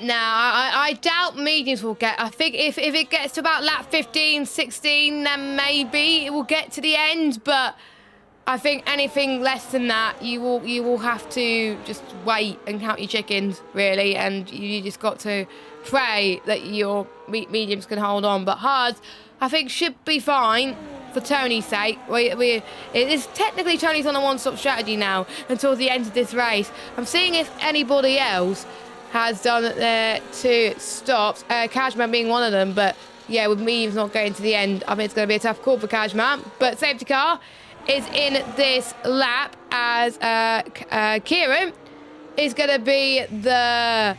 No, I doubt mediums will get. I think if it gets to about lap 15, 16, then maybe it will get to the end. But I think anything less than that, you will have to just wait and count your chickens, really. And you just got to pray that your mediums can hold on. But hards, I think, should be fine for Tony's sake. It is technically Tony's on a one-stop strategy now until the end of this race. I'm seeing if anybody else has done their 2 stops, Cashman being one of them, but yeah, with mediums not going to the end, I think it's going to be a tough call for Cashman. But safety car is in this lap as Kieran is going to be the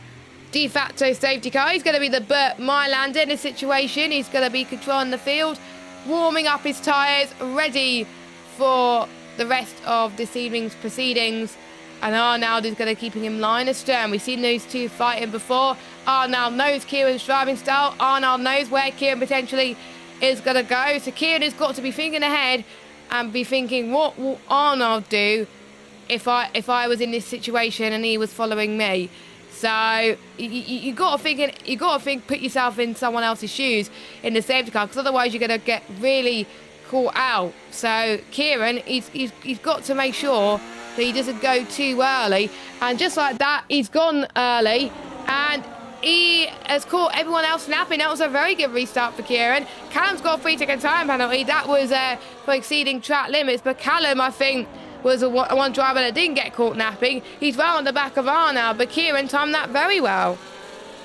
de facto safety car. He's going to be the Burt Mylander in this situation. He's going to be controlling the field, warming up his tyres, ready for the rest of this evening's proceedings. And Arnold is going to keeping him line astern. We've seen those two fighting before. Arnold knows Kieran's driving style. Arnold knows where Kieran potentially is going to go. So Kieran has got to be thinking ahead and be thinking, what will Arnold do if I was in this situation and he was following me? So you got to think, put yourself in someone else's shoes in the safety car, because otherwise you're going to get really caught out. So Kieran, he's got to make sure that he doesn't go too early. And just like that, he's gone early, and he has caught everyone else napping. That was a very good restart for Kieran. Callum's got a 3-second time penalty. That was for exceeding track limits. But Callum, I think, was one driver that didn't get caught napping. He's well on the back of Arnold, but Kieran timed that very well.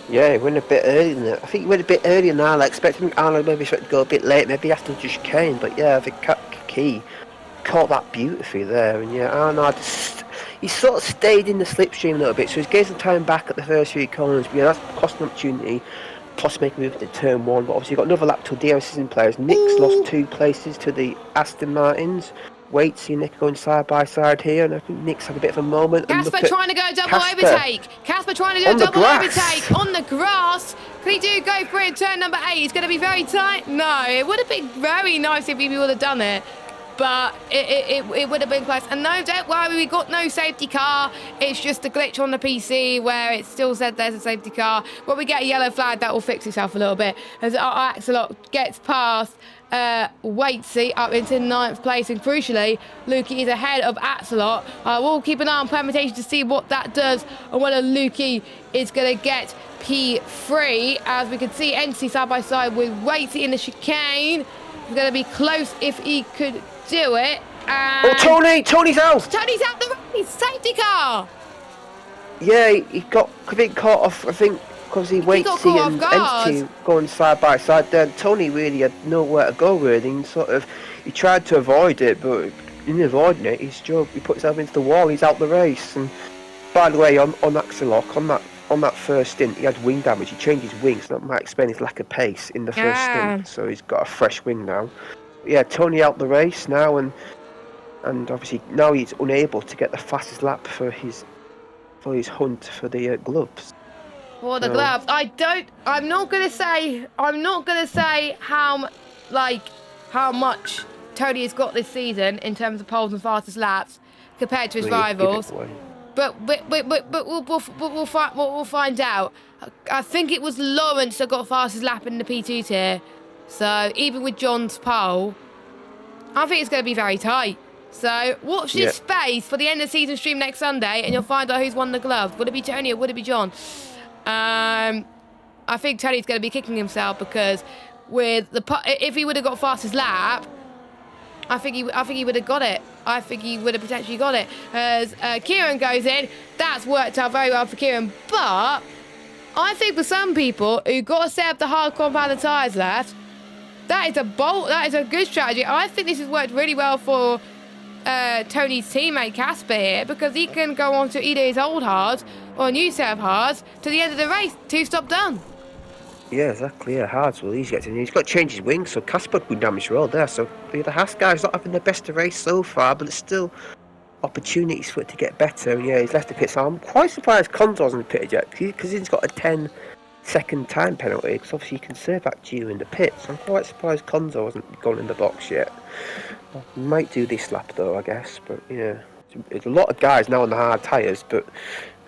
Yeah, he went a bit early than that. I think he went a bit earlier than Arnold. I expected Arnold maybe to go a bit late, maybe after the chicane. But yeah, I think Key caught that beautifully there. And yeah, Arnold, he sort of stayed in the slipstream a little bit, so he's getting some time back at the first few corners. But yeah, that's cost an opportunity. Possibly make a move to turn one, but obviously you've got another lap till DRS is in place. Nick's lost 2 places to the Aston Martins. Wait, see Nick going side by side here, and I think Nick's had a bit of a moment. Casper trying to go double overtake. Casper trying to do a double overtake on the grass. Can he do go for it in turn number 8? It's going to be very tight. No, it would have been very nice if he would have done it, but it would have been close. And no, don't worry, we got no safety car. It's just a glitch on the PC where it still said there's a safety car. When we get a yellow flag, that will fix itself a little bit. As Axelot gets past Waitsy up into 9th place, and crucially, Lukey is ahead of Axelot. We'll keep an eye on permutation to see what that does and whether Lukey is going to get P3. As we can see, NC side by side with Waitsy in the chicane. It's going to be close if he could do it. And Tony's out! Tony's out the race! Safety car! Yeah, he got a bit caught off, I think, because he Waitsy and Entity going side by side there. Tony really had nowhere to go, really, and he tried to avoid it, but in avoiding it, he put himself into the wall. He's out the race. And by the way, on Axelot, on that first stint, he had wing damage. He changed his wings, so that might explain his lack of pace in the first stint. So he's got a fresh wing now. Yeah, Tony out the race now, and obviously now he's unable to get the fastest lap for his hunt for the gloves. For the gloves, I'm not gonna say how much Tony has got this season in terms of poles and fastest laps compared to his rivals. But we'll find out. I think it was Lawrence that got fastest lap in the P2 tier. So even with John's pole, I think it's going to be very tight. So watch this space for the end of the season stream next Sunday, and you'll find out who's won the glove. Would it be Tony or would it be John? I think Tony's going to be kicking himself, because if he would have got fastest lap, I think he would have got it. I think he would have potentially got it. As Kieran goes in, that's worked out very well for Kieran. But I think for some people who got to set up the hard compound tyres left, that is a good strategy. I think this has worked really well for Tony's teammate Casper here, because he can go on to either his old hards or a new set of hards to the end of the race. 2-stop done. Yeah, exactly. Yeah, hards will easy get in. He's got to change his wings, so Casper could damage the road there. So the Haas guy's not having the best of race so far, but it's still opportunities for it to get better. And yeah, he's left the pit, so I'm quite surprised Conzo hasn't pitted yet, because he's got a 10-second time penalty, because obviously you can serve that due in the pits. I'm quite surprised Conzo hasn't gone in the box yet. Might do this lap though, I guess. But yeah, there's a lot of guys now on the hard tyres, but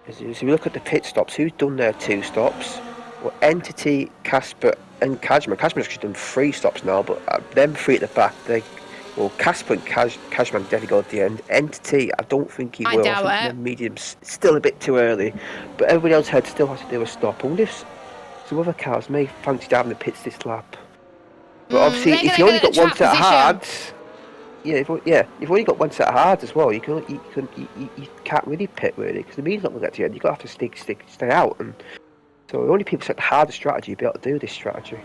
as you look at the pit stops, who's done their 2 stops? Well, Entity, Casper and Kajma. Kajma's actually done 3 stops now, but them 3 at the back, Casper and Kajman definitely go at the end. Entity, I don't think he will. I think medium's still a bit too early, but everybody else still has to do a stop. I wonder if some other cars may fancy having the pits this lap. But obviously, if you only got one set of hards, you've only got one set of hards as well. You can't really pit really, because the medium's not going to get to the end. You've got to have to stay out, and so only people set the harder strategy be able to do this strategy.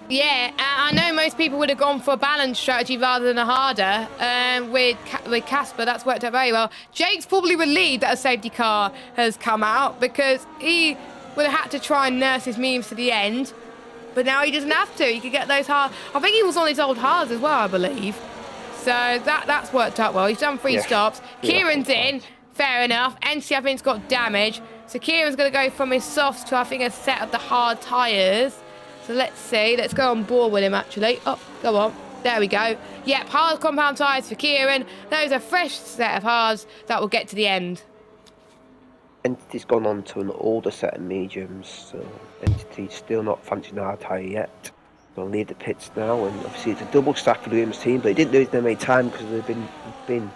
Yeah, I know most people would have gone for a balanced strategy rather than a harder. With Casper, that's worked out very well. Jake's probably relieved that a safety car has come out, because he would have had to try and nurse his memes to the end. But now he doesn't have to. He could get those hard. I think he was on his old hards as well, I believe. So that's worked out well. He's done 3 stops. Kieran's in. Fair enough. Entity, I think, has got damage. So Kieran's going to go from his softs to, I think, a set of the hard tyres. So let's see. Let's go on board with him, actually. Oh, go on. There we go. Yep, hard compound tyres for Kieran. Those are fresh set of hards that will get to the end. Entity's gone on to an older set of mediums, so Entity's still not fancying a hard tyre yet. They'll leave the pits now, and obviously it's a double stack for the Williams team, but he didn't lose them any time because they've been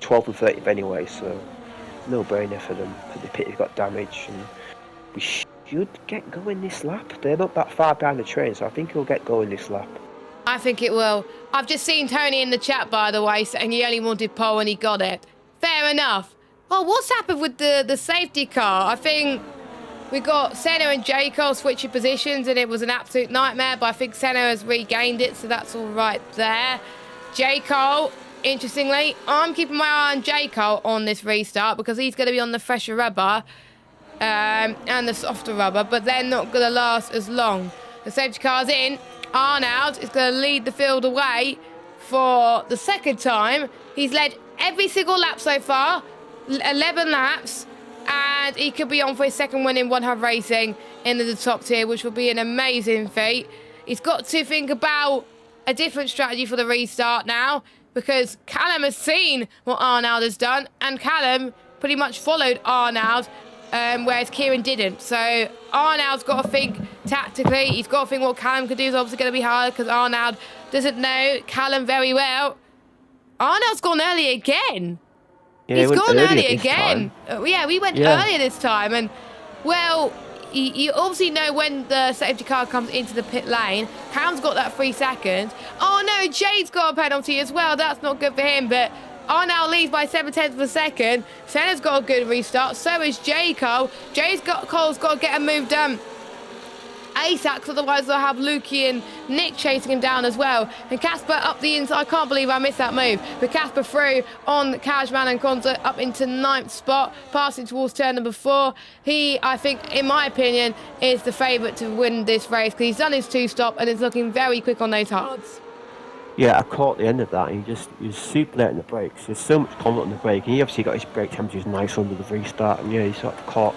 12th and 30th anyway, so no brainer for them. For the pit, he's got damage, and we should get going this lap. They're not that far behind the train, so I think he'll get going this lap. I think it will. I've just seen Tony in the chat, by the way, saying he only wanted pole and he got it. Fair enough. Well, what's happened with the safety car? I think we got Senna and J. Cole switching positions, and it was an absolute nightmare, but I think Senna has regained it, so that's all right there. J. Cole, interestingly, I'm keeping my eye on J. Cole on this restart because he's going to be on the fresher rubber and the softer rubber, but they're not going to last as long. The safety car's in. Arnold is going to lead the field away for the second time. He's led every single lap so far, 11 laps, and he could be on for his second win in One Hub Racing in the top tier, which will be an amazing feat. He's got to think about a different strategy for the restart now, because Callum has seen what Arnold has done, and Callum pretty much followed Arnold, whereas Kieran didn't. So Arnold's got to think tactically. He's got to think what Callum could do is obviously going to be hard because Arnold doesn't know Callum very well. Arnold's gone early again. Yeah, he's gone early again. Yeah, we went earlier this time. And, well, you obviously know when the safety car comes into the pit lane. Callum's got that 3 seconds. Oh, no, Jade's got a penalty as well. That's not good for him, but Arnold leads by 7/10 of a second. Senna's got a good restart. So is J. Cole. Cole's got to get a move done ASAP, because otherwise they'll have Lukey and Nick chasing him down as well. And Casper up the inside. I can't believe I missed that move. But Casper through on Cashman and Konza up into 9th spot, passing towards turn number 4. He, I think, in my opinion, is the favourite to win this race because he's done his 2-stop and is looking very quick on those hards. Yeah, I caught the end of that. He was super late in the brakes. There's so much confidence on the brake, and he obviously got his brake temperatures nice under the restart. And yeah, he sort of caught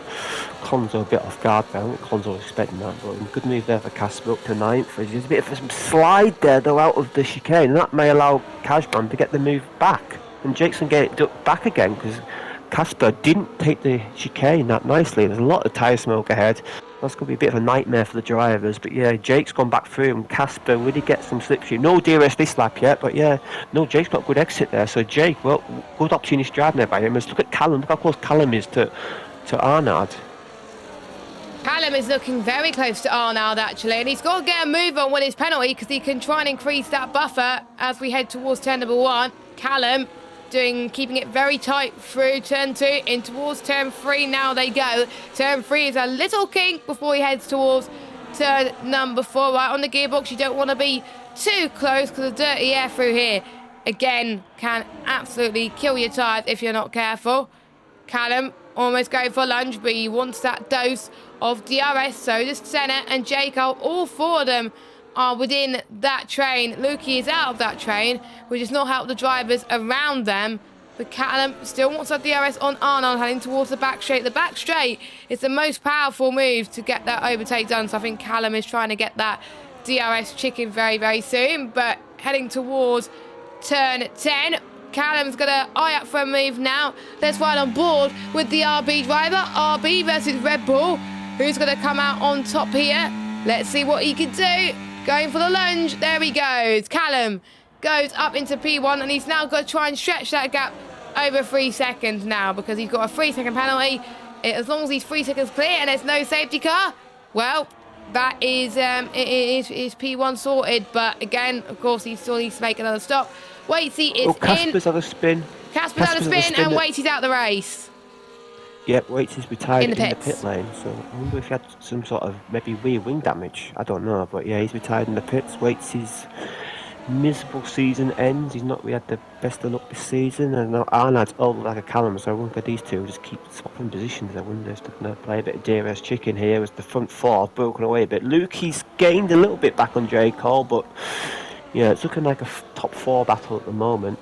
Konzo a bit off guard there. I think Konzo was expecting that, but good move there for Casper up to 9th. There's a bit of a slide there though out of the chicane, and that may allow Cashman to get the move back, and Jakeson get it back again because Casper didn't take the chicane that nicely. There's a lot of tyre smoke ahead. That's going to be a bit of a nightmare for the drivers. But yeah, Jake's gone back through, and Casper really gets some slipstream. No DRS this lap yet, but yeah, no, Jake's got a good exit there. So Jake, well, good opportunity driving there by him. Let's look at Callum. Look how close Callum is to Arnold. Callum is looking very close to Arnold, actually, and he's got to get a move on with his penalty because he can try and increase that buffer as we head towards turn number 1. Callum keeping it very tight through turn 2 in towards turn 3. Now they go. Turn 3 is a little kink before he heads towards turn number 4. Right on the gearbox, you don't want to be too close because the dirty air through here again can absolutely kill your tyres if you're not careful. Callum almost going for a lunge, but he wants that dose of DRS. So just Senna and Jacob, all 4 of them are within that train. Lukey is out of that train, which does not help the drivers around them. But Callum still wants that DRS on Arnold, heading towards the back straight. The back straight is the most powerful move to get that overtake done. So I think Callum is trying to get that DRS chicken very, very soon. But heading towards turn 10, Callum's going to eye up for a move now. Let's ride on board with the RB driver. RB versus Red Bull. Who's going to come out on top here? Let's see what he can do. Going for the lunge. There he goes. Callum goes up into P1, and he's now got to try and stretch that gap over 3 seconds now because he's got a 3-second penalty. As long as he's 3 seconds clear and there's no safety car, well, that is is P1 sorted. But again, of course, he still needs to make another stop. Waitsy is Casper's in. had a spin. Casper's had a spin, and Waity's out the race. Yep, Waity's retired in the pits. pit lane, so I wonder if he had some sort of maybe rear wing damage. I don't know, but yeah, he's retired in the pits. Waity's miserable season ends. He's not really had the best of luck this season, and now Arnold's old like a Callum, so I wonder if these two just keep swapping positions. I wonder if they're going to play a bit of DRS chicken here as the front 4 have broken away a bit. Lukey's gained a little bit back on J. Cole, but yeah, it's looking like a top 4 battle at the moment.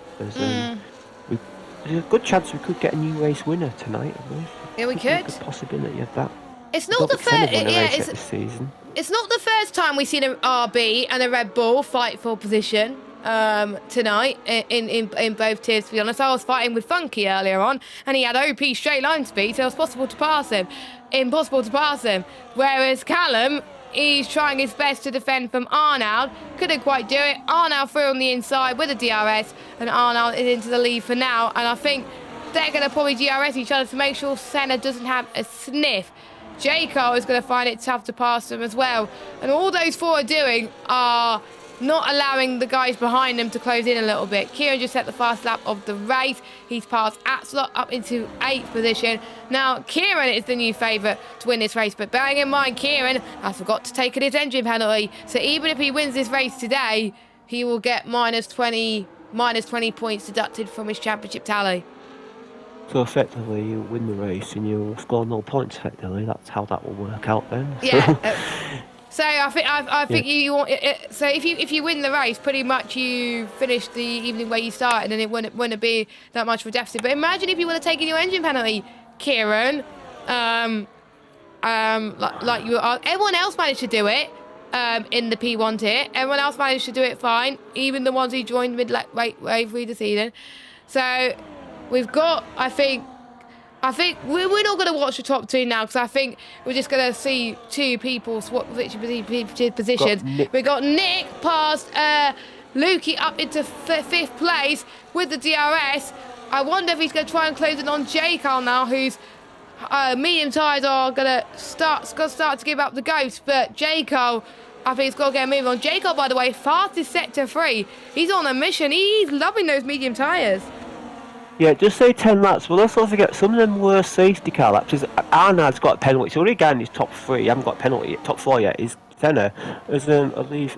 there's a good chance we could get a new race winner tonight, I believe. Yeah, we Could be a could. good possibility of that. It's I not don't the think Senna's first. won a Yeah, race yet this season. it's not the first time we've seen an RB and a Red Bull fight for position tonight in both tiers. To be honest, I was fighting with Funky earlier on, and he had OP straight line speed, so it was possible to pass him. Impossible to pass him. Whereas Callum, he's trying his best to defend from Arnold. Couldn't quite do it. Arnold through on the inside with a DRS, and Arnold is into the lead for now. And I think they're going to probably DRS each other to make sure Senna doesn't have a sniff. J-Cole is going to find it tough to pass them as well. And all those four are doing are not allowing the guys behind them to close in a little bit. Kieran just set the fast lap of the race. He's passed Atslot up into 8th position. Now, Kieran is the new favourite to win this race. But bearing in mind, Kieran has forgot to take his engine penalty. So even if he wins this race today, he will get minus 20 points deducted from his championship tally. So effectively, you win the race and you'll score no points. Effectively, that's how that will work out then. Yeah. So I think you want it, so if you win the race, pretty much you finish the evening where you started, and it wouldn't be that much of a deficit. But imagine if you would have taken your engine penalty, Kieran. Like you are. Everyone else managed to do it. In the P1 tier, everyone else managed to do it fine. Even the ones who joined wave through the season. So we've got, I think we're not going to watch the top two now, because I think we're just going to see two people swap positions. We've got Nick past Lukey up into 5th place with the DRS. I wonder if he's going to try and close it on J-Carl now, whose medium tyres are going to start to give up the ghost. But J-Carl, I think he's got to get a move on. J-Carl, by the way, fastest sector 3. He's on a mission. He's loving those medium tyres. Yeah, just say 10 laps. Well, let's not forget some of them were safety car laps. Arnold's got a penalty. It's already got in his top 3. He hasn't got a penalty yet. Top 4 yet. Is Senna. As I believe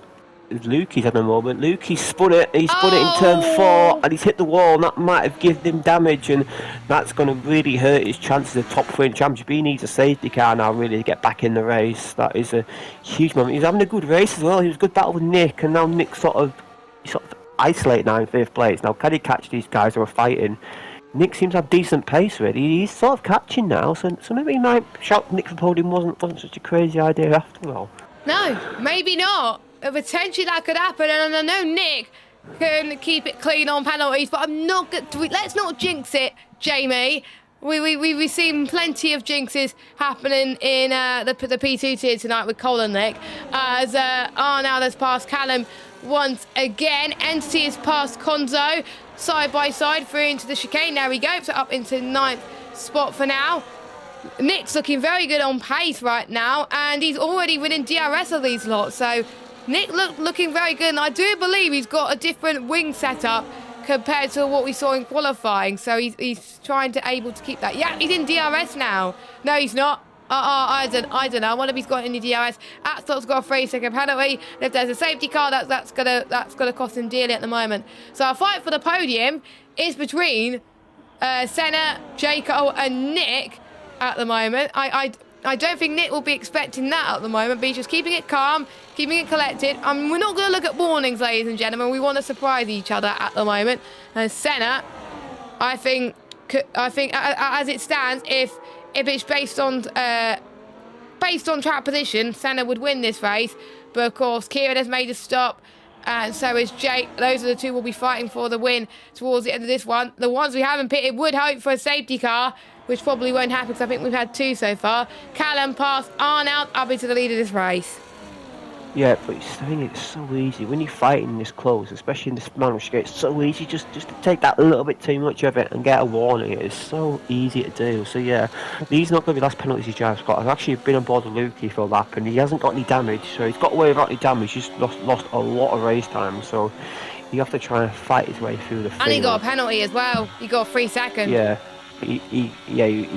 Lukey's at the moment. Lukey spun it. He spun it in turn 4, and he's hit the wall, and that might have given him damage, and that's going to really hurt his chances of top 3 in championship. He needs a safety car now, really, to get back in the race. That is a huge moment. He's having a good race as well. He was a good battle with Nick, and now Nick's sort of isolated now in 5th place. Now, can he catch these guys who are fighting? Nick seems to have decent pace, really. He's sort of catching now, so maybe he might shout Nick for podium wasn't such a crazy idea after all. No, maybe not. Potentially that could happen, and I know Nick can keep it clean on penalties, but let's not jinx it, Jamie. We've seen plenty of jinxes happening in the P2 tier tonight with Cole and Nick, as Arnold has passed Callum once again. Entity has passed Konzo side by side through into the chicane. There we go, so up into 9th spot for now. Nick's looking very good on pace right now, and he's already winning DRS of these lots, so Nick looking very good, and I do believe he's got a different wing setup compared to what we saw in qualifying, so he's trying to able to keep that. Yeah, he's in DRS now. No, he's not. I don't know. I wonder if he's got any DRS. Atslot's got a 3-second penalty. And if there's a safety car, that's gonna cost him dearly at the moment. So our fight for the podium is between Senna, J-Cole, and Nick at the moment. I don't think Nick will be expecting that at the moment, but he's just keeping it calm, keeping it collected. We're not going to look at warnings, ladies and gentlemen. We want to surprise each other at the moment. And Senna, I think as it stands, if it's based on track position, Senna would win this race. But of course, Kieran has made a stop, and so is Jake. Those are the two we'll be fighting for the win towards the end of this one. The ones we haven't pitted would hope for a safety car, which probably won't happen because I think we've had 2 so far. Callum passed Arnold up into the lead of this race. Yeah, but I think it's so easy when you're fighting this close, especially in this manner. It's so easy just to take that a little bit too much of it and get a warning. It is so easy to do. So yeah, these are not going to be the last penalties he's just got. I've actually been on board with Lukey for a lap, and he hasn't got any damage, so he's got away without any damage. He's just lost a lot of race time, so you have to try and fight his way through the field. And he got a penalty as well. He got 3 seconds. Yeah. He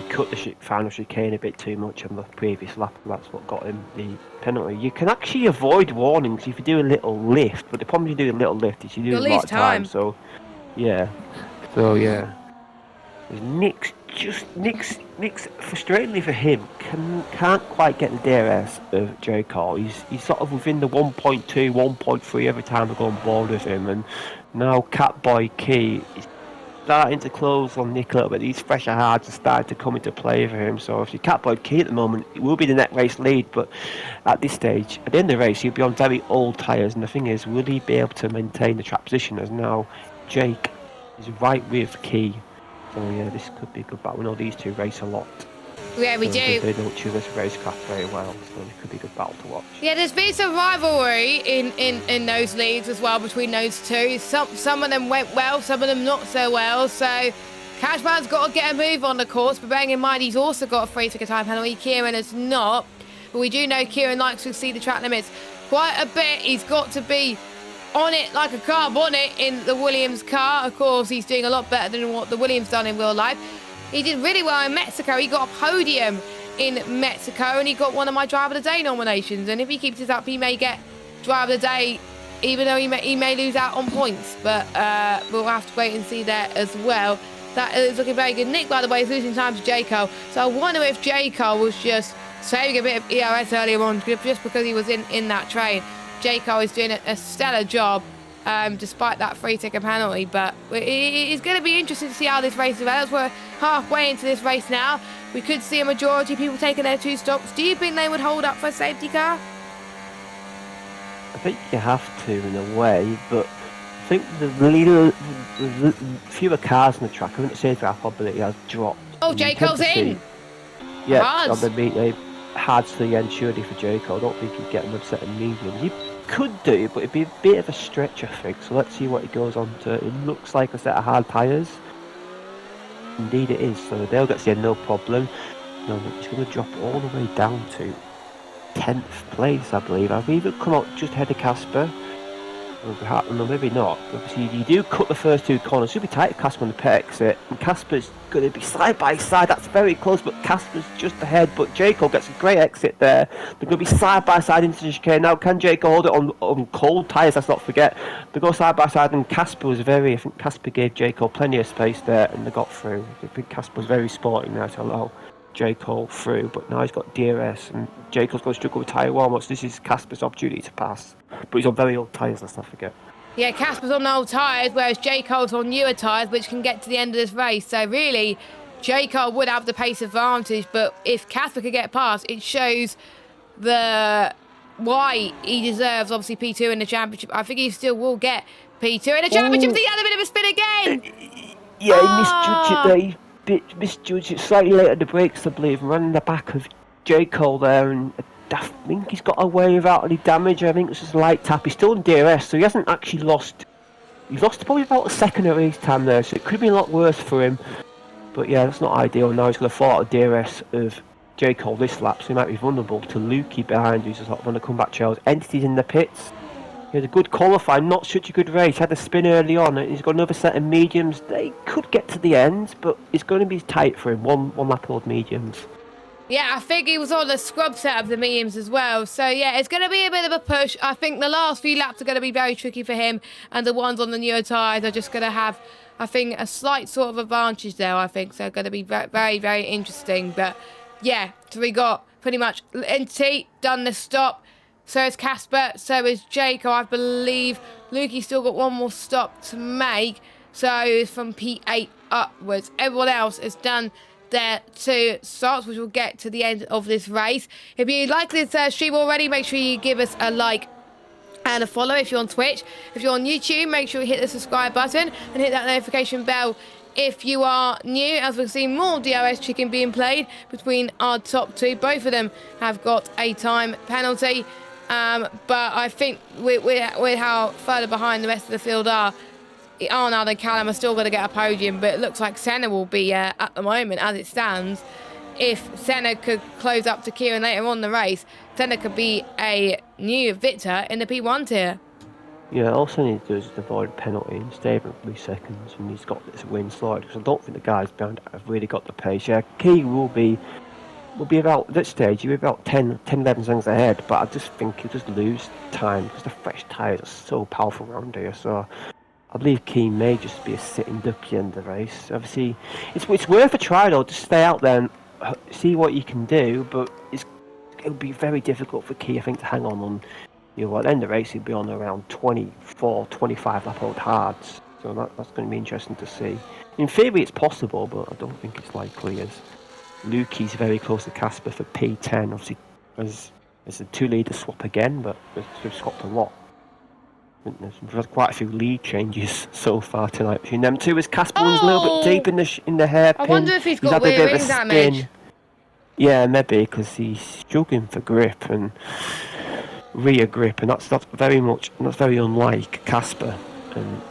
cut the final chicane a bit too much on the previous lap, and that's what got him the penalty. You can actually avoid warnings if you do a little lift, but the problem if you do a little lift is you do a lot of time. So yeah. Nick's frustratingly for him can't quite get the DRS of J-Cole. He's sort of within the 1.2, 1.3 every time I go on board with him, and now Catboy Key is starting to close on Nick a little bit. These fresher hards are starting to come into play for him. So if you catboard Key at the moment, it will be the net race lead. But at this stage, at the end of the race, he'll be on very old tyres. And the thing is, will he be able to maintain the track position? As now Jake is right with Key. So yeah, this could be a good battle. We know these two race a lot. Yeah, we So do. They don't choose this racecraft very well, so it could be a good battle to watch. Yeah, there's been some rivalry in those leagues as well between those two. Some of them went well, some of them not so well. So Cashman's got to get a move on the course, but bearing in mind he's also got a free-ticket time penalty. Kieran has not, but we do know Kieran likes to exceed the track limits quite a bit. He's got to be on it like a car bonnet in the Williams car. Of course, he's doing a lot better than what the Williams done in real life. He did really well in Mexico. He got a podium in Mexico, and he got one of my Driver of the Day nominations. And if he keeps this up, he may get Driver of the Day, even though he may lose out on points. But we'll have to wait and see that as well. That is looking very good. Nick, by the way, is losing time to Jayco. So I wonder if Jayco was just saving a bit of ERS earlier on just because he was in that train. Jayco is doing a stellar job. Despite that free ticket penalty, but it's going to be interesting to see how this race develops. We're halfway into this race now. We could see a majority of people taking their 2 stops. Do you think they would hold up for a safety car? I think you have to in a way, but I think the fewer cars on the track, I think the safety car probability has dropped. Oh, Jayco's in! Yeah, Hards. Hards to the end surely for Jayco. I don't think he'd get another set of mediums. He could do, but it'd be a bit of a stretch, I think. So let's see what he goes on to. It looks like a set of hard tyres. Indeed it is. So they'll get to the end, no problem. No, he's going to drop all the way down to 10th place, I believe. I've even come out just ahead of Casper. No, maybe not. Obviously, you do cut the first 2 corners. Should be tight to Casper on the pit exit. And Casper's going to be side by side. That's very close, but Casper's just ahead. But Jayco gets a great exit there. They're going to be side by side into the chicane. Now, can Jayco hold it on cold tyres? Let's not forget. They go side by side, and Casper was I think Casper gave Jayco plenty of space there, and they got through. I think Casper was very sporting there to allow Jayco through, but now he's got DRS, and Jayco's going to struggle with tyre warm-ups. This is Casper's opportunity to pass, but he's on very old tyres, let's not forget. Yeah, Casper's on old tyres, whereas Jayco's on newer tyres, which can get to the end of this race. So really, Jayco would have the pace advantage, but if Casper could get past, it shows why he deserves, obviously, P2 in the championship. I think he still will get P2 in the championship. He had a bit of a spin again! Yeah, he misjudged it there. He misjudged it slightly late at the brakes, I believe, and ran in the back of Jayco there, and I think he's got away without any damage. I think it was just a light tap. He's still in DRS, so he hasn't actually lost. He's lost probably about a second at race time there, so it could have been a lot worse for him. But yeah, that's not ideal. Now he's going to fall out of DRS of Jayco this lap, so he might be vulnerable to Lukey behind, who's just on the comeback trails. Entity's in the pits. He had a good qualifying, not such a good race. Had a spin early on, and he's got another set of mediums. They could get to the end, but it's going to be tight for him. One lap old mediums. Yeah, I think he was on the scrub set of the mediums as well. So, yeah, it's going to be a bit of a push. I think the last few laps are going to be very tricky for him. And the ones on the newer tyres are just going to have, I think, a slight sort of advantage there, I think. So, going to be very, very interesting. But, yeah, so we got pretty much Entity done the stop. So is Casper. So is Jayco. I believe Lukey's still got one more stop to make. So it's from P8 upwards. Everyone else has done their 2 stops, which will get to the end of this race. If you like this stream already, make sure you give us a like and a follow if you're on Twitch. If you're on YouTube, make sure you hit the subscribe button and hit that notification bell if you are new, as we've seen more DRS chicken being played between our top 2. Both of them have got a time penalty. But I think with how further behind the rest of the field are, Arnold and Callum are still going to get a podium, but it looks like Senna will be, at the moment, as it stands, if Senna could close up to Kieran later on in the race, Senna could be a new victor in the P1 tier. Yeah, all Senna needs to do is avoid a penalty and stay for 3 seconds, and he's got this win slide, because I don't think the guys behind have really got the pace. Yeah, Key will be about, at this stage, he'll be about 10, 11 seconds ahead, but I just think he'll just lose time, because the fresh tyres are so powerful around here, so I believe Key may just be a sitting duck at the end of the race. Obviously, it's worth a try though, just stay out there and see what you can do, but it'll be very difficult for Key, I think, to hang on, at the end of the race he'll be on around 24, 25 lap old hards. So that's going to be interesting to see. In theory, it's possible, but I don't think it's likely. As Lukey's very close to Casper for P10, obviously, as the two leaders swap again, but they've swapped a lot. We've had quite a few lead changes so far tonight between them two. As Casper was a little bit deep in the hairpin. I wonder if he's got had a weird bit of ring a damage. spin. Yeah, maybe because he's struggling for grip and rear grip, and that's very unlike Casper. And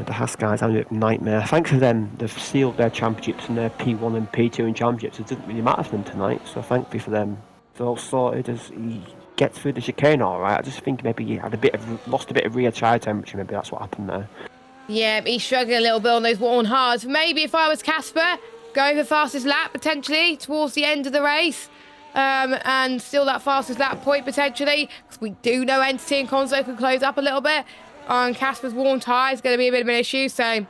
the Haas guys having a bit of a nightmare. Thanks to them, they've sealed their championships and their P1 and P2 in championships. It doesn't really matter for them tonight. So thankfully for them, it's all sorted as he gets through the chicane all right. I just think maybe he had lost a bit of rear tyre temperature. Maybe that's what happened there. Yeah, he's struggling a little bit on those worn hards. Maybe if I was Casper, going for fastest lap potentially towards the end of the race. And still that fastest lap point potentially, because we do know Entity and Conzo can close up a little bit. On Casper's worn tyre is going to be a bit of an issue. So,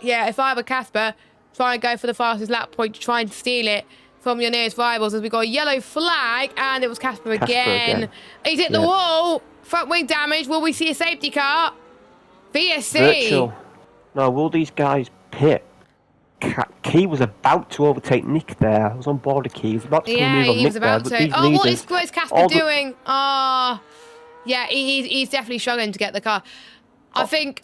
yeah, if I were Casper, try and go for the fastest lap point to try and steal it from your nearest rivals. As we got a yellow flag, and it was Casper again. He's hit the wall. Front wing damage. Will we see a safety car? VSC. Virtual. Now, will these guys pit? Key was about to overtake Nick there. I was on board of Key. He was about to move on Nick was about there. to. Oh, what is Casper doing? Yeah, he's definitely struggling to get the car. I think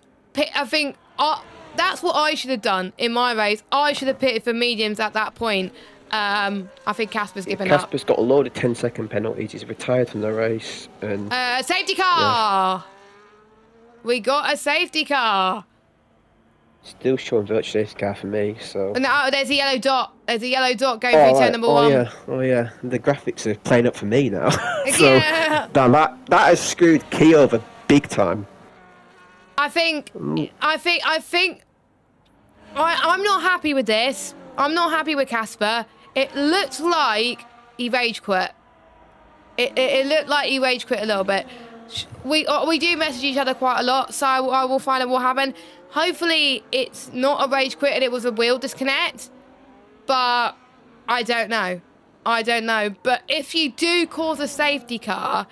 that's what I should have done in my race. I should have pitted for mediums at that point. I think Casper's given up. Casper's got a load of 10-second penalties. He's retired from the race. And safety car! Yeah. We got a safety car. Still showing virtual safety car for me, so... And there's a yellow dot. There's a yellow dot going through turn number 1. Oh yeah. The graphics are playing up for me now. So yeah. that has screwed Key over big time. I'm not happy with this. I'm not happy with Casper. It looks like he rage quit. It looked like he rage quit a little bit. We do message each other quite a lot, so I will find out what happened. Hopefully it's not a rage quit and it was a wheel disconnect, but I don't know. But if you do cause a safety car,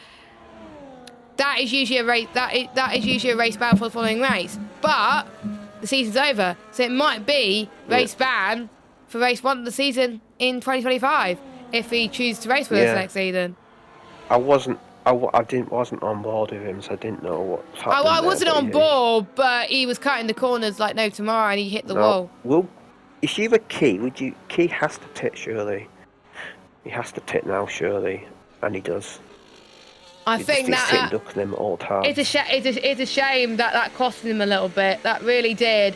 that is usually a race. That is usually a race ban for the following race. But the season's over, so it might be race ban for race 1 of the season in 2025 if he chooses to race with us next season. I wasn't on board with him, so I didn't know what happened. I wasn't on board, but he was cutting the corners like no tomorrow, and he hit the wall. Well, if you were Key, Key has to pit, surely. He has to pit now, surely, and he does. I think that sitting ducking them at all times. It's a shame that cost him a little bit. That really did.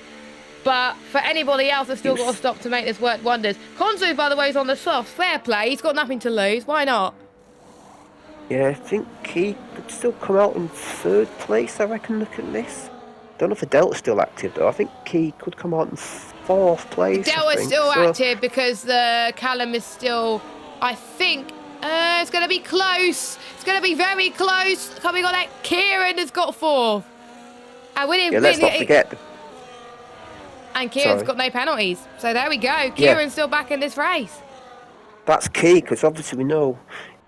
But for anybody else that's still got to stop to make this work wonders. Konzu, by the way, is on the soft. Fair play. He's got nothing to lose. Why not? Yeah, I think he could still come out in 3rd place, I reckon, looking at this. Don't know if the Delta's still active, though. I think he could come out in 4th place. The Delta's still active because the Callum is still, I think, it's going to be close. It's going to be very close. Coming on that, Kieran has got 4th. And let's not forget. And Kieran's got no penalties. So there we go. Kieran's still back in this race. That's key, because obviously we know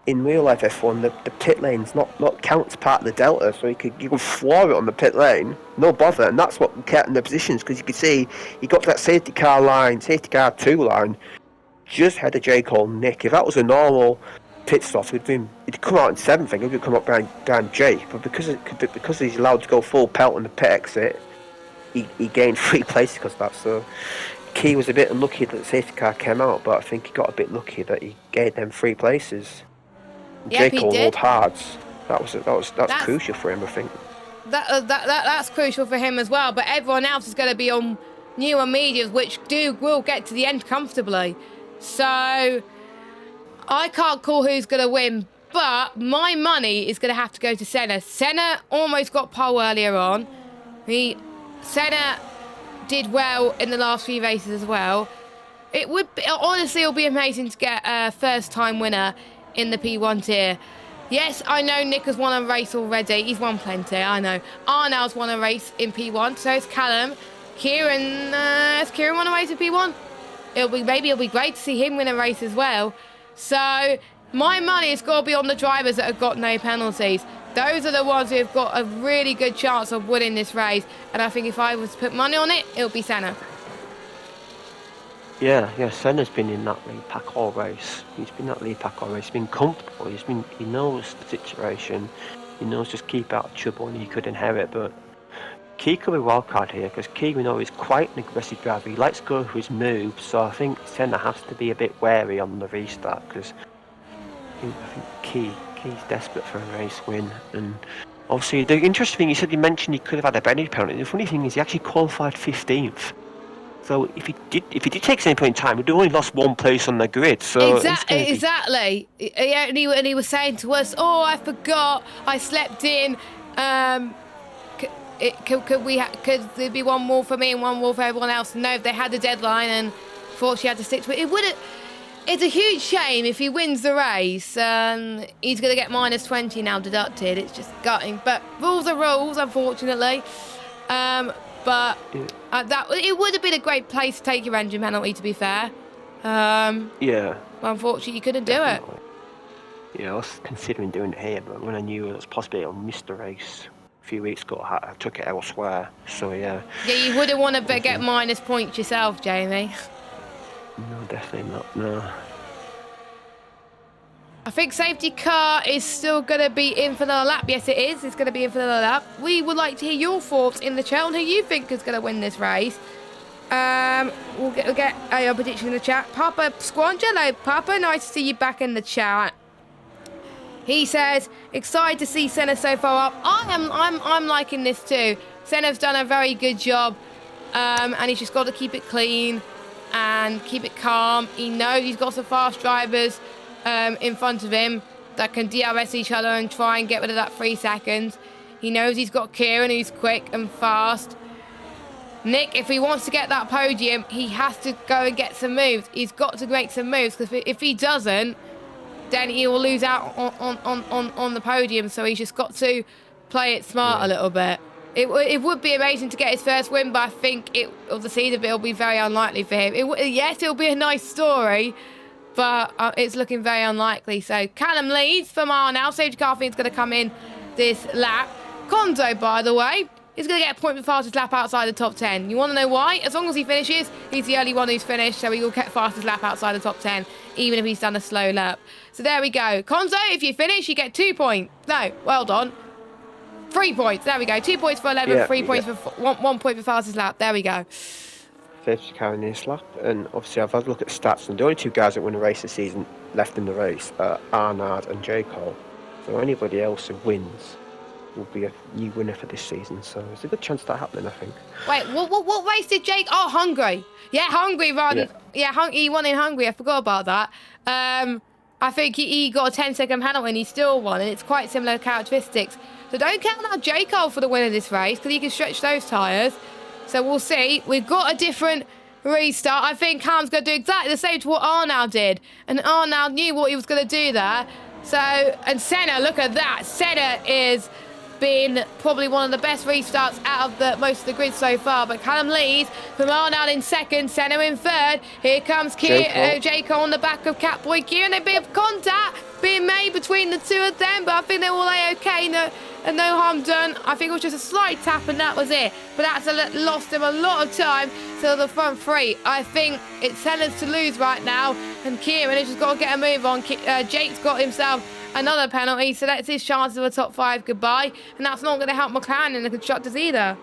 in real life F1, the pit lane's not counts part of the Delta, so you can floor it on the pit lane, no bother, and that's what kept in the positions, because you can see he got to that safety car 2 line, just ahead of J. Cole Nick. If that was a normal pit stop, he'd come out in 7th, I think he'd come up behind Jay, but because he's allowed to go full pelt on the pit exit, he gained 3 places because of that. So Key was a bit unlucky that the safety car came out, but I think he got a bit lucky that he gained them 3 places. Yep, Jake rolled hards. That's crucial for him, I think. That's crucial for him as well. But everyone else is going to be on newer medias, which will get to the end comfortably. So I can't call who's going to win, but my money is going to have to go to Senna. Senna almost got pole earlier on. Senna did well in the last few races as well. It'll be amazing to get a first-time winner in the P1 tier. Yes, I know Nick has won a race already. He's won plenty, I know. Arnald's won a race in P1, so it's Callum. Has Kieran won a race in P1? It'll be great to see him win a race as well. So my money has got to be on the drivers that have got no penalties. Those are the ones who've got a really good chance of winning this race. And I think if I was to put money on it, it'll be Senna. Yeah, Senna's been in that lead pack all race. He's been in that lead pack all race. He's been comfortable. He knows the situation. He knows just keep out of trouble and he could inherit. But Key could be wild card here because Key, we know, is quite an aggressive driver. He likes to go for his moves, so I think Senna has to be a bit wary on the restart because I think Key's desperate for a race win. And obviously, the interesting thing you mentioned he could have had a penalty penalty. The funny thing is he actually qualified 15th. So if he did take any point in time, he'd only lost one place on the grid. So exactly. Yeah, and he was saying to us, "Oh, I forgot. I slept in. Could there be one more for me and one more for everyone else?" No, they had the deadline, and thought she had to stick to it. It's a huge shame if he wins the race. He's going to get minus 20 now deducted. It's just gutting, but rules are rules, unfortunately. But it would have been a great place to take your engine penalty, to be fair. Yeah. Well, unfortunately, you couldn't do it. Yeah, I was considering doing it here, but when I knew it was possible I missed the race a few weeks ago, I took it elsewhere. So yeah. Yeah, you wouldn't want to get minus points yourself, Jamie. No, definitely not. No. I think safety car is still going to be in for another lap. Yes, it is. It's going to be in for another lap. We would like to hear your thoughts in the chat on who you think is going to win this race. We'll get your prediction in the chat. Papa Squanch, hello, Papa. Nice to see you back in the chat. He says, excited to see Senna so far up. I'm liking this too. Senna's done a very good job, and he's just got to keep it clean and keep it calm. He knows he's got some fast drivers in front of him that can DRS each other and try and get rid of that 3 seconds. He knows he's got Kieran, who's quick and fast. Nick, if he wants to get that podium, he has to go and get some moves. He's got to make some moves, because if he doesn't, then he will lose out on the podium. So he's just got to play it smart a little bit. It would be amazing to get his first win, but I think the season will be very unlikely for him. Yes, it'll be a nice story, but it's looking very unlikely. So Callum leads for now. Safety car, I think, is going to come in this lap. Konzo, by the way, is going to get a point for fastest lap outside the top 10. You want to know why? As long as he finishes, he's the only one who's finished, so he will get fastest lap outside the top 10, even if he's done a slow lap. So there we go. Konzo, if you finish, you get 2 points. No, well done. 3 points. There we go. 2 points for 11, 3 points for 1 point for fastest lap. There we go. Safety car in this lap, and obviously I've had a look at the stats, and the only 2 guys that win a race this season left in the race are Arnaud and J. Cole. So anybody else who wins will be a new winner for this season. So there's a good chance of that happening, I think. Wait, what race did Jake? Oh, Hungary. Yeah, Hungary run. Yeah, he won in Hungary. I forgot about that. I think he got a 10-second penalty and he still won, and it's quite similar characteristics. So don't count out J. Cole for the win of this race, because he can stretch those tyres. So we'll see. We've got a different restart. I think Cam's going to do exactly the same to what Arnaud did. And Arnaud knew what he was going to do there. So, and Senna, look at that. Senna is been probably one of the best restarts out of most of the grid so far. But Callum leads from Arnaud in second, Senna in third. Here comes J. Cole on the back of Catboy Kieran. A bit of contact being made between the two of them, but I think they're all okay. No harm done. I think it was just a slight tap and that was it. But that's lost him a lot of time to the front 3. I think it's Senna's to lose right now, and Kieran has just got to get a move on. Jake's got himself another penalty, so that's his chance of a top 5 goodbye, and that's not going to help McLaren in the constructors either.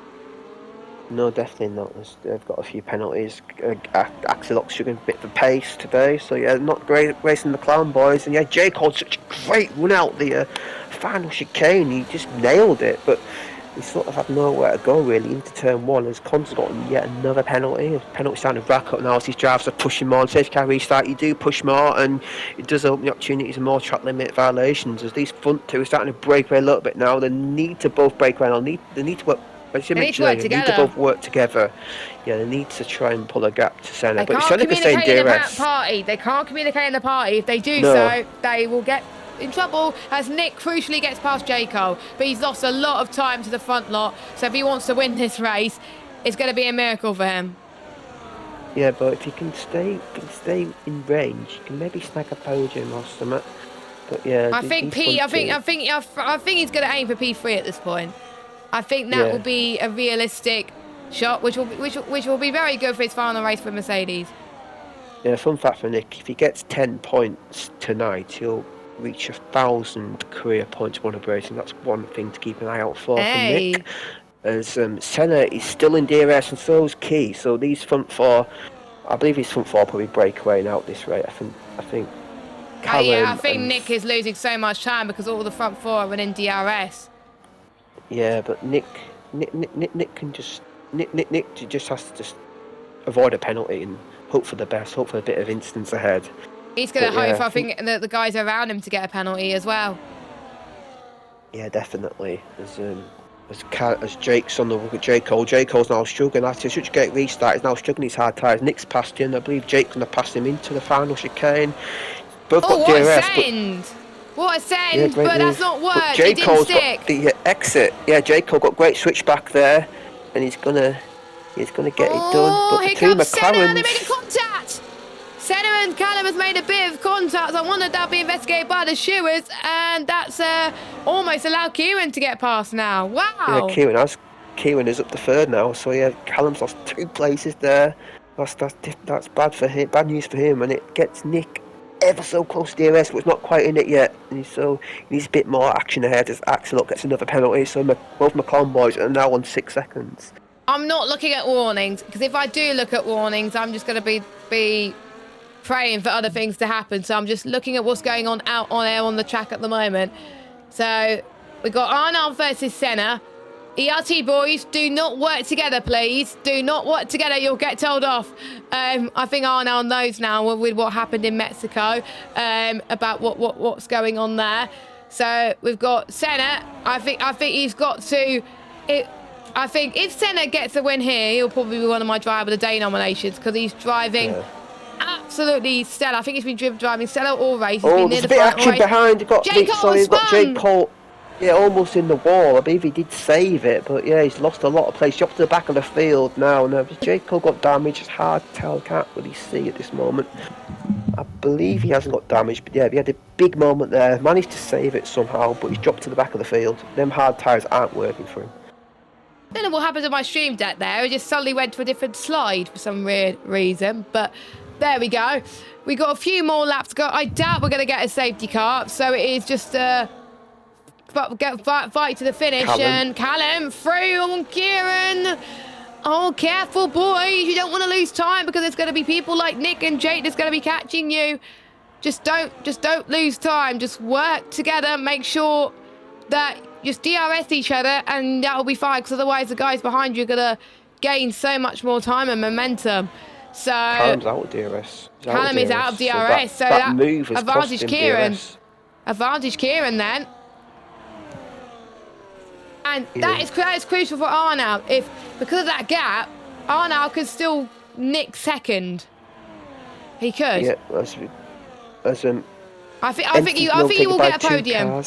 No, definitely not. They've got a few penalties. Axelox showing a bit of pace today, so yeah, not great racing the McLaren boys. And yeah, J. Cole, such a great run out the final chicane. He just nailed it, but he sort of had nowhere to go really into turn 1 as Con's got yet another penalty. The penalty starting to rack up now as these drivers are pushing more. And safety car restart, you do push more, and it does open the opportunity to more track limit violations as these front 2 are starting to break away a little bit now. They need to both break away. They need to work. They need to both work together. Yeah, they need to try and pull a gap to Senna. But Senna can stay in DRS. They can't communicate in the party. If they do so, they will get in trouble as Nick crucially gets past J. Cole. But he's lost a lot of time to the front lot. So if he wants to win this race, it's going to be a miracle for him. Yeah, but if he can stay in range, you can maybe snag a podium or something. But yeah, I think these I think he's going to aim for P3 at this point. I think that will be a realistic shot, which will be very good for his final race for Mercedes. Yeah, fun fact for Nick: if he gets 10 points tonight, he'll reach 1,000 career points won of racing. That's one thing to keep an eye out for Nick. As Senna is still in DRS and so is Key. So these front four, I believe his front four probably break away out this rate. I think. I think Nick is losing so much time because all the front four are in DRS. Yeah, but Nick can just Nick just has to just avoid a penalty and hope for the best, hope for a bit of instance ahead. He's going to hope for, I think, the guys around him to get a penalty as well. Yeah, definitely. As Jake's on the look at J Cole's now struggling after such a great restart. He's now struggling his hard tyres. Nick's passed him. I believe Jake's going to pass him into the final chicane. Both got what DRS, a send! What a send! But that's not worked. It didn't stick. Got the exit. Yeah, J Cole got great switch back there, and he's gonna get it done. But here comes Senna. They're making contact. Senna and Callum has made a bit of contact. I wondered that'll be investigated by the Shewers, and that's almost allowed Kieran to get past now. Wow. Yeah, Kieran is up the third now. So yeah, Callum's lost 2 places there. That's bad for him. Bad news for him, and it gets Nick ever so close to DRS, but it's not quite in it yet. And he needs a bit more action ahead as Axel gets another penalty. So both McLaren boys are now on 6 seconds. I'm not looking at warnings, because if I do look at warnings, I'm just going to be praying for other things to happen. So I'm just looking at what's going on out on air on the track at the moment. So we've got Arnold versus Senna. ERT boys, do not work together, please. Do not work together. You'll get told off. I think Arnold knows now with what happened in Mexico about what's going on there. So we've got Senna. I think he's got to. I think if Senna gets a win here, he'll probably be one of my Driver of the Day nominations because he's driving absolutely stellar. I think he's been driving stellar all race. There's a bit of action behind. Got Jake Cole. Yeah, almost in the wall. I believe he did save it, but yeah, he's lost a lot of place. He's up to the back of the field now. Now, Jake Cole got damaged. It's hard to tell. Can't really see at this moment. I believe he hasn't got damaged, but yeah, he had a big moment there. Managed to save it somehow, but he's dropped to the back of the field. Them hard tyres aren't working for him. I don't know what happened to my stream deck there. It just suddenly went to a different slide for some weird reason, but there we go. We got a few more laps to go. I doubt we're going to get a safety car, so it is just fight to the finish. And Callum through on Kieran. Oh, careful, boys. You don't want to lose time because there's going to be people like Nick and Jake that's going to be catching you. Just don't lose time. Just work together. Make sure that just DRS each other, and that'll be fine. Because otherwise, the guys behind you are going to gain so much more time and momentum. So Callum's out of DRS. Callum is out of DRS. So that move has advantage Kieran. DRS. Advantage Kieran then. And that is crucial for Arnold. Because of that gap, Arnold could still nick second. He could. Yeah, I think you will get a podium.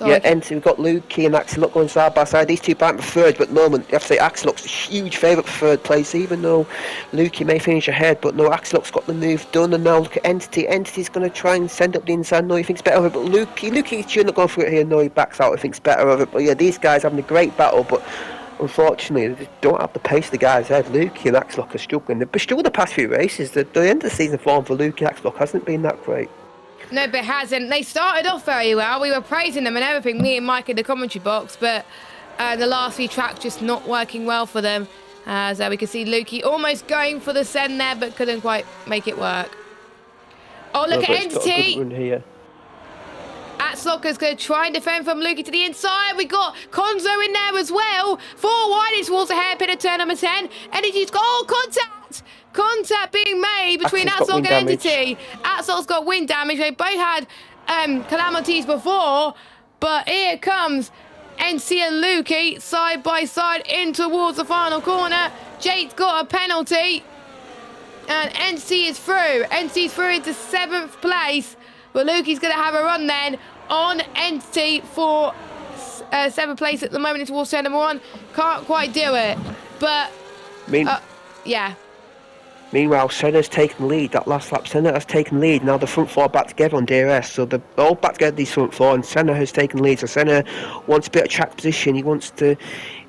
Yeah, we've got Lukey and Axel going side by side. These two back for third, but at the moment, you have to say Axel looks a huge favourite for third place, even though Lukey may finish ahead. But no, Axel got the move done, and now look at Entity. Entity's going to try and send up the inside. No, he thinks better of it, but Lukey should not go for it here. No, he backs out. He thinks better of it. But yeah, these guys having a great battle, but unfortunately, they don't have the pace of the guys ahead. Lukey and Axel are struggling. They've struggled the past few races. The end of the season form for Lukey and Axel hasn't been that great. No, but it hasn't. They started off very well. We were praising them and everything, me and Mike in the commentary box, but the last few tracks just not working well for them. So we can see Lukey almost going for the send there, but couldn't quite make it work. Oh, look at Entity. Atslocker's going to try and defend from Lukey to the inside. We got Konzo in there as well. 4 wide is towards the hairpin at turn number 10. Entity's got contact. Contact being made between Atslog and Entity. Atslog's got wind damage. They both had calamities before, but here comes NC and Lukey side by side in towards the final corner. Jake's got a penalty, and NC is through. NC's through into 7th place, but Lukey's going to have a run then on Entity for 7th place at the moment towards turn number 1. Can't quite do it, but yeah. Meanwhile, Senna's taken the lead. That last lap, Senna has taken the lead. Now the front four are back together on DRS. So they're all back together, these front four, and Senna has taken the lead. So Senna wants a bit of track position. He wants to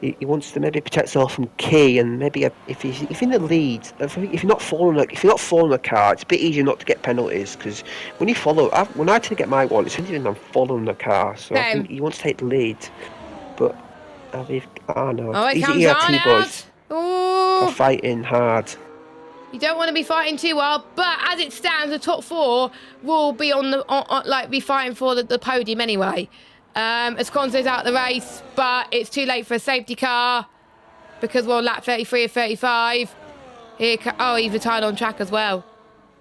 maybe protect himself from Key, and maybe if he's in the lead, if you're not following the car, it's a bit easier not to get penalties, because when you follow, when I tend to get my one, it's when I'm following the car. So I think he wants to take the lead, but Arnaud, it these comes ERT boys are Ooh. fighting hard. You don't want to be fighting too well, but as it stands, the top four will be be fighting for the podium anyway. Esconzo's out the race, but it's too late for a safety car because we're on lap 33 or 35. He's retired on track as well.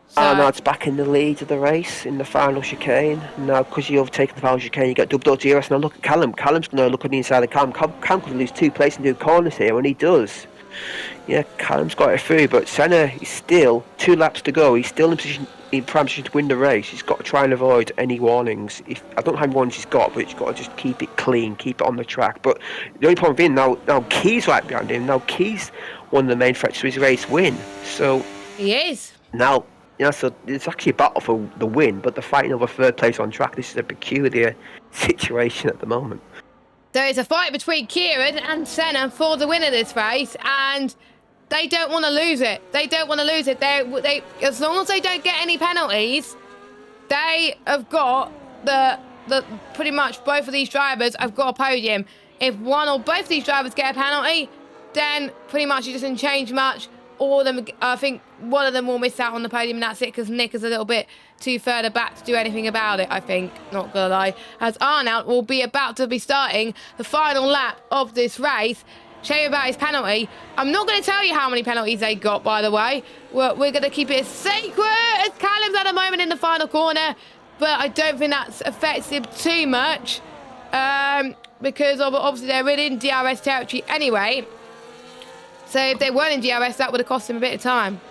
So, Arnaud's back in the lead of the race in the final chicane. Now, because you've overtaken the final chicane, you get double DRS. Now look at Callum. Callum's going to look on the inside of Callum. Callum could lose 2 places and do corners here, and he does. Yeah, Callum's got it through, but Senna is still 2 laps to go. He's still in prime position to win the race. He's got to try and avoid any warnings. I don't know how many warnings he's got, but he's got to just keep it clean, keep it on the track. But the only problem being now Key's right behind him. Now Key's one of the main threats to his race win. So he is. Now, so it's actually a battle for the win, but they're fighting over 3rd place on track. This is a peculiar situation at the moment. There is a fight between Kieran and Senna for the win of this race, and they don't want to lose it. They don't want to lose it. They as long as they don't get any penalties, they have got the pretty much both of these drivers have got a podium. If one or both of these drivers get a penalty, then pretty much it doesn't change much. All of them, I think one of them will miss out on the podium, and that's it, because Nick is a little bit too further back to do anything about it, I think. Not gonna lie. As Arnaud will be about to be starting the final lap of this race. Show you about his penalty. I'm not going to tell you how many penalties they got, by the way. We're going to keep it secret as Callum's at the moment in the final corner, but I don't think that affects him too much, because obviously they're in DRS territory anyway. So if they weren't in DRS, that would have cost him a bit of time.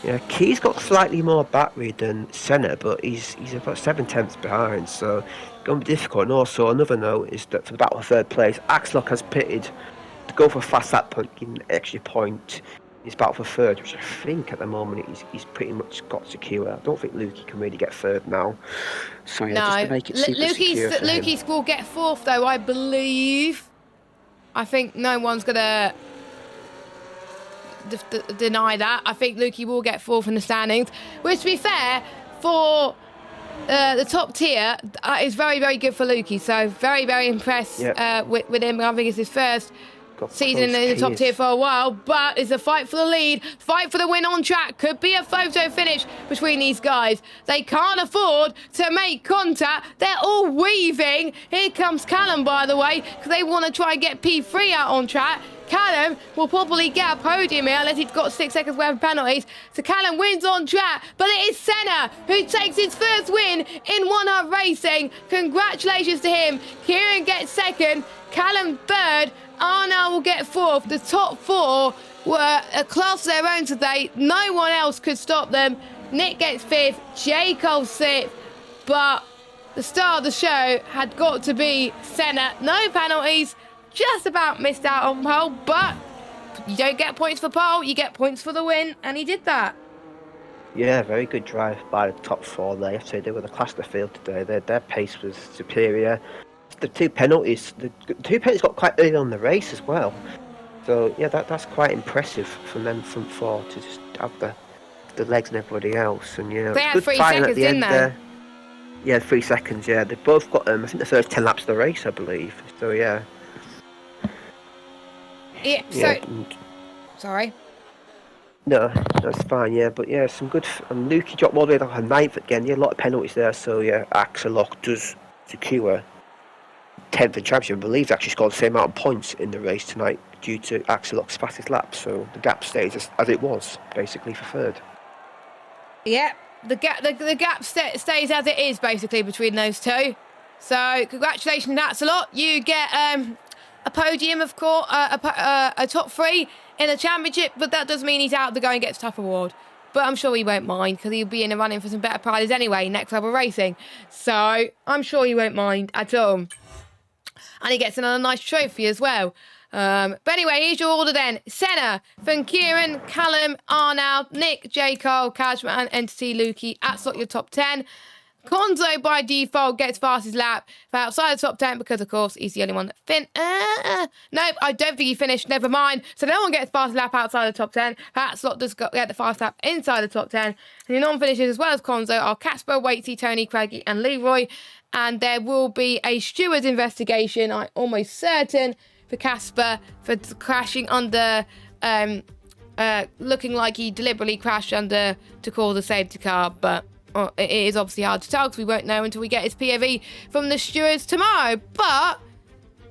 Yeah, Key's got slightly more battery than Senna, but he's about 7/10 behind, so it's going to be difficult. And also, another note is that for the battle for 3rd place, Axelock has pitted to go for a fast lap point, giving an extra point. He's battle for 3rd, which I think at the moment he's pretty much got secure. I don't think Lukey can really get 3rd now. So yeah, just to make it super secure for him. Lukey's will get 4th though, I believe. I think no one's going to deny that. I think Lukey will get 4th in the standings, which, to be fair, for the top tier, is very, very good for Lukey. So very, very impressed with him. I think it's his first season in the top tier for a while, but it's a fight for the lead, fight for the win on track. Could be a photo finish between these guys. They can't afford to make contact. They're all weaving. Here comes Callum, by the way, because they want to try and get P3 out on track. Callum will probably get a podium here unless he's got 6 seconds worth of penalties. So Callum wins on track, but it is Senna who takes his first win in one-up racing. Congratulations to him. Kieran gets 2nd, Callum 3rd, Arnaud will get 4th. The top 4 were a class of their own today. No one else could stop them. Nick gets 5th, Jacob 6th, but the star of the show had got to be Senna. No penalties. Just about missed out on pole, but you don't get points for pole, you get points for the win, and he did that. Yeah, very good drive by the top 4 there. I have to say they were the class of the field today. Their pace was superior. The 2 penalties got quite early on the race as well. So yeah, that's quite impressive from them front 4 to just have the legs and everybody else. And yeah, they had 3 seconds in there. Yeah, 3 seconds. Yeah, they both got I think the first 10 laps of the race, I believe. So yeah. Yeah, so... Sorry. No, that's fine, yeah. But yeah, some good... And Lukey dropped all the way down to 9th again. Yeah, a lot of penalties there. So yeah, Axelock does secure 10th in championship. I believe they actually scored the same amount of points in the race tonight due to Axelock's fastest lap. So the gap stays as it was, basically, for 3rd. Yeah, the gap stays as it is, basically, between those two. So congratulations, Axelock. You get... a podium, of course, a top 3 in the championship, but that does mean he's out of the Go and Gets Tough award. But I'm sure he won't mind, because he'll be in the running for some better prizes anyway, next level racing. So I'm sure he won't mind at all. And he gets another nice trophy as well. But anyway, here's your order then. Senna, Van Kieran, Callum, Arnold, Nick, J. Cole, Kajma, and Entity Lukey at slot your top 10. Konzo by default gets fastest lap for outside the top 10 because, of course, he's the only one that nope, I don't think he finished. Never mind. So no one gets fastest lap outside the top 10. That slot does get the fastest lap inside the top 10. And your non-finishers as well as Konzo are Casper, Waitsy, Tony, Craigie, and Leroy. And there will be a steward's investigation, I'm almost certain, for Casper for crashing under, looking like he deliberately crashed under to cause a safety car, but it is obviously hard to tell because we won't know until we get his POV from the stewards tomorrow. But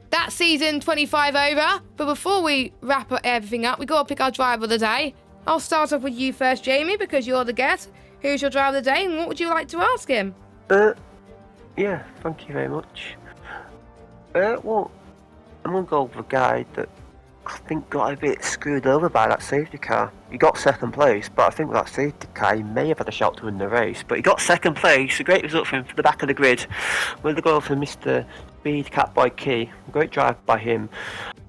that's season 25 over. But before we wrap everything up, we got to pick our driver of the day. I'll start off with you first, Jamie, because you're the guest. Who's your driver of the day, and what would you like to ask him? Yeah, thank you very much. Well, I'm going to go with a guy that I think got a bit screwed over by that safety car. He got second place, but I think with that safety car, he may have had a shout to win the race. But he got second place, a great result for him for the back of the grid. We're going to go for Mr. Speed Catboy Key. Great drive by him.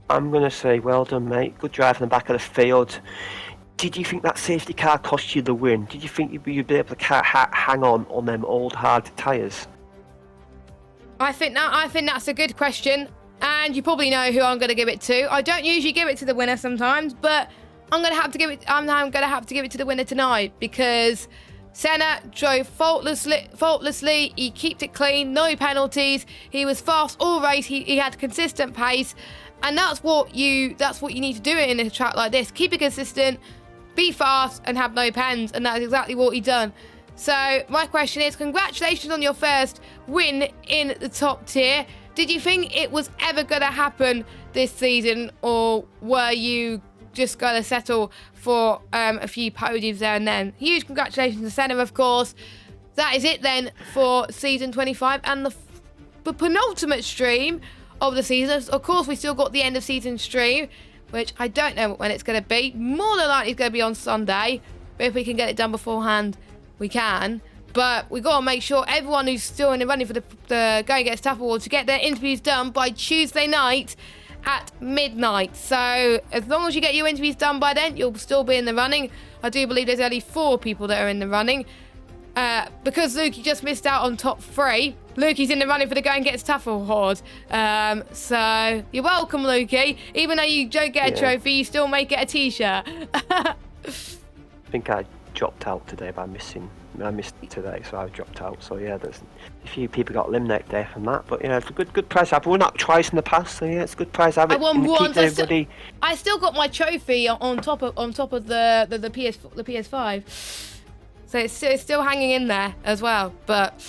I'm going to say, well done, mate. Good drive in the back of the field. Did you think that safety car cost you the win? Did you think you'd be able to hang on them old hard tyres? I think that's a good question. And you probably know who I'm going to give it to. I don't usually give it to the winner sometimes, but I'm going to have to give it to the winner tonight because Senna drove faultlessly. He kept it clean, no penalties. He was fast all race. He had consistent pace, and that's what you need to do in a track like this. Keep it consistent, be fast, and have no pens, and that's exactly what he done. So my question is, congratulations on your first win in the top tier. Did you think it was ever going to happen this season, or were you just going to settle for a few podiums there and then? Huge congratulations to Senna, of course. That is it then for season 25 and the penultimate stream of the season. Of course, we still got the end of season stream, which I don't know when it's going to be. More than likely it's going to be on Sunday, but if we can get it done beforehand, we can. But we've got to make sure everyone who's still in the running for the Go and Get Stuff Award to get their interviews done by Tuesday night at midnight. So as long as you get your interviews done by then, you'll still be in the running. I do believe there's only 4 people that are in the running. Because Lukey just missed out on top 3, Lukey's in the running for the Go and Get Stuff Award. So you're welcome, Lukey. Even though you don't get a trophy, you still may get a t-shirt. I think I dropped out today by missing. I missed today, so I dropped out. So yeah, there's a few people got eliminated there from that. But yeah, it's a good prize. I've won that twice in the past, so yeah, it's a good prize. I won once. I still got my trophy on top of the PS5, so it's still hanging in there as well. But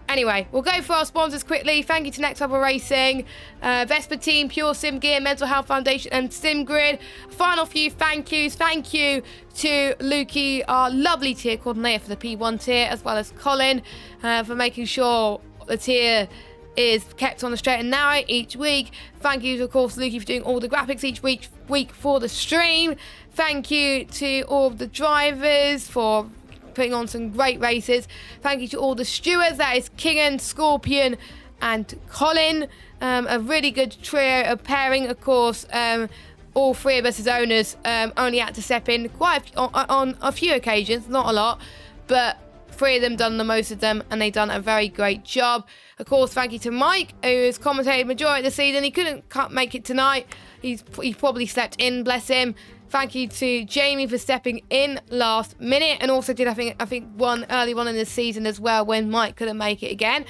anyway, we'll go for our sponsors quickly. Thank you to Next Level Racing, Vespa Team, Pure Sim Gear, Mental Health Foundation, and SimGrid. Final few thank yous. Thank you to Lukey, our lovely tier coordinator for the P1 tier, as well as Colin for making sure the tier is kept on the straight and narrow each week. Thank you, of course, Lukey, for doing all the graphics each week for the stream. Thank you to all of the drivers for putting on some great races. Thank you to all the stewards, that is Kingan, Scorpion and Colin. A really good trio of pairing, of course. All 3 of us as owners only had to step in on a few occasions, not a lot, but 3 of them done the most of them, and they done a very great job. Of course, thank you to Mike, who has commentated majority of the season. He couldn't make it tonight. He probably slept in, bless him. Thank you to Jamie for stepping in last minute, and also did I think one early one in the season as well when Mike couldn't make it again.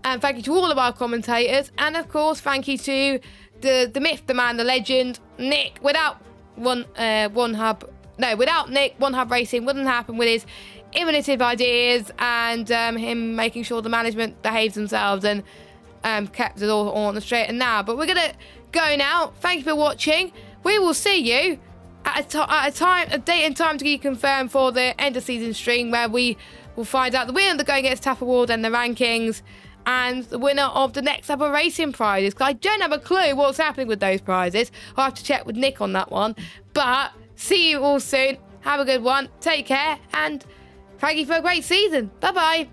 And thank you to all of our commentators, and of course thank you to the myth, the man, the legend, Nick. Without Nick, One Hub Racing wouldn't happen with his innovative ideas and him making sure the management behaves themselves and kept it all on the straight and narrow. But we're gonna go now. Thank you for watching. We will see you at a date and time to be confirmed for the end of season stream, where we will find out the winner of the Go and Get Stuff Award and the rankings, and the winner of the Next Level Racing prizes. Because I don't have a clue what's happening with those prizes. I'll have to check with Nick on that one. But see you all soon. Have a good one. Take care, and thank you for a great season. Bye bye.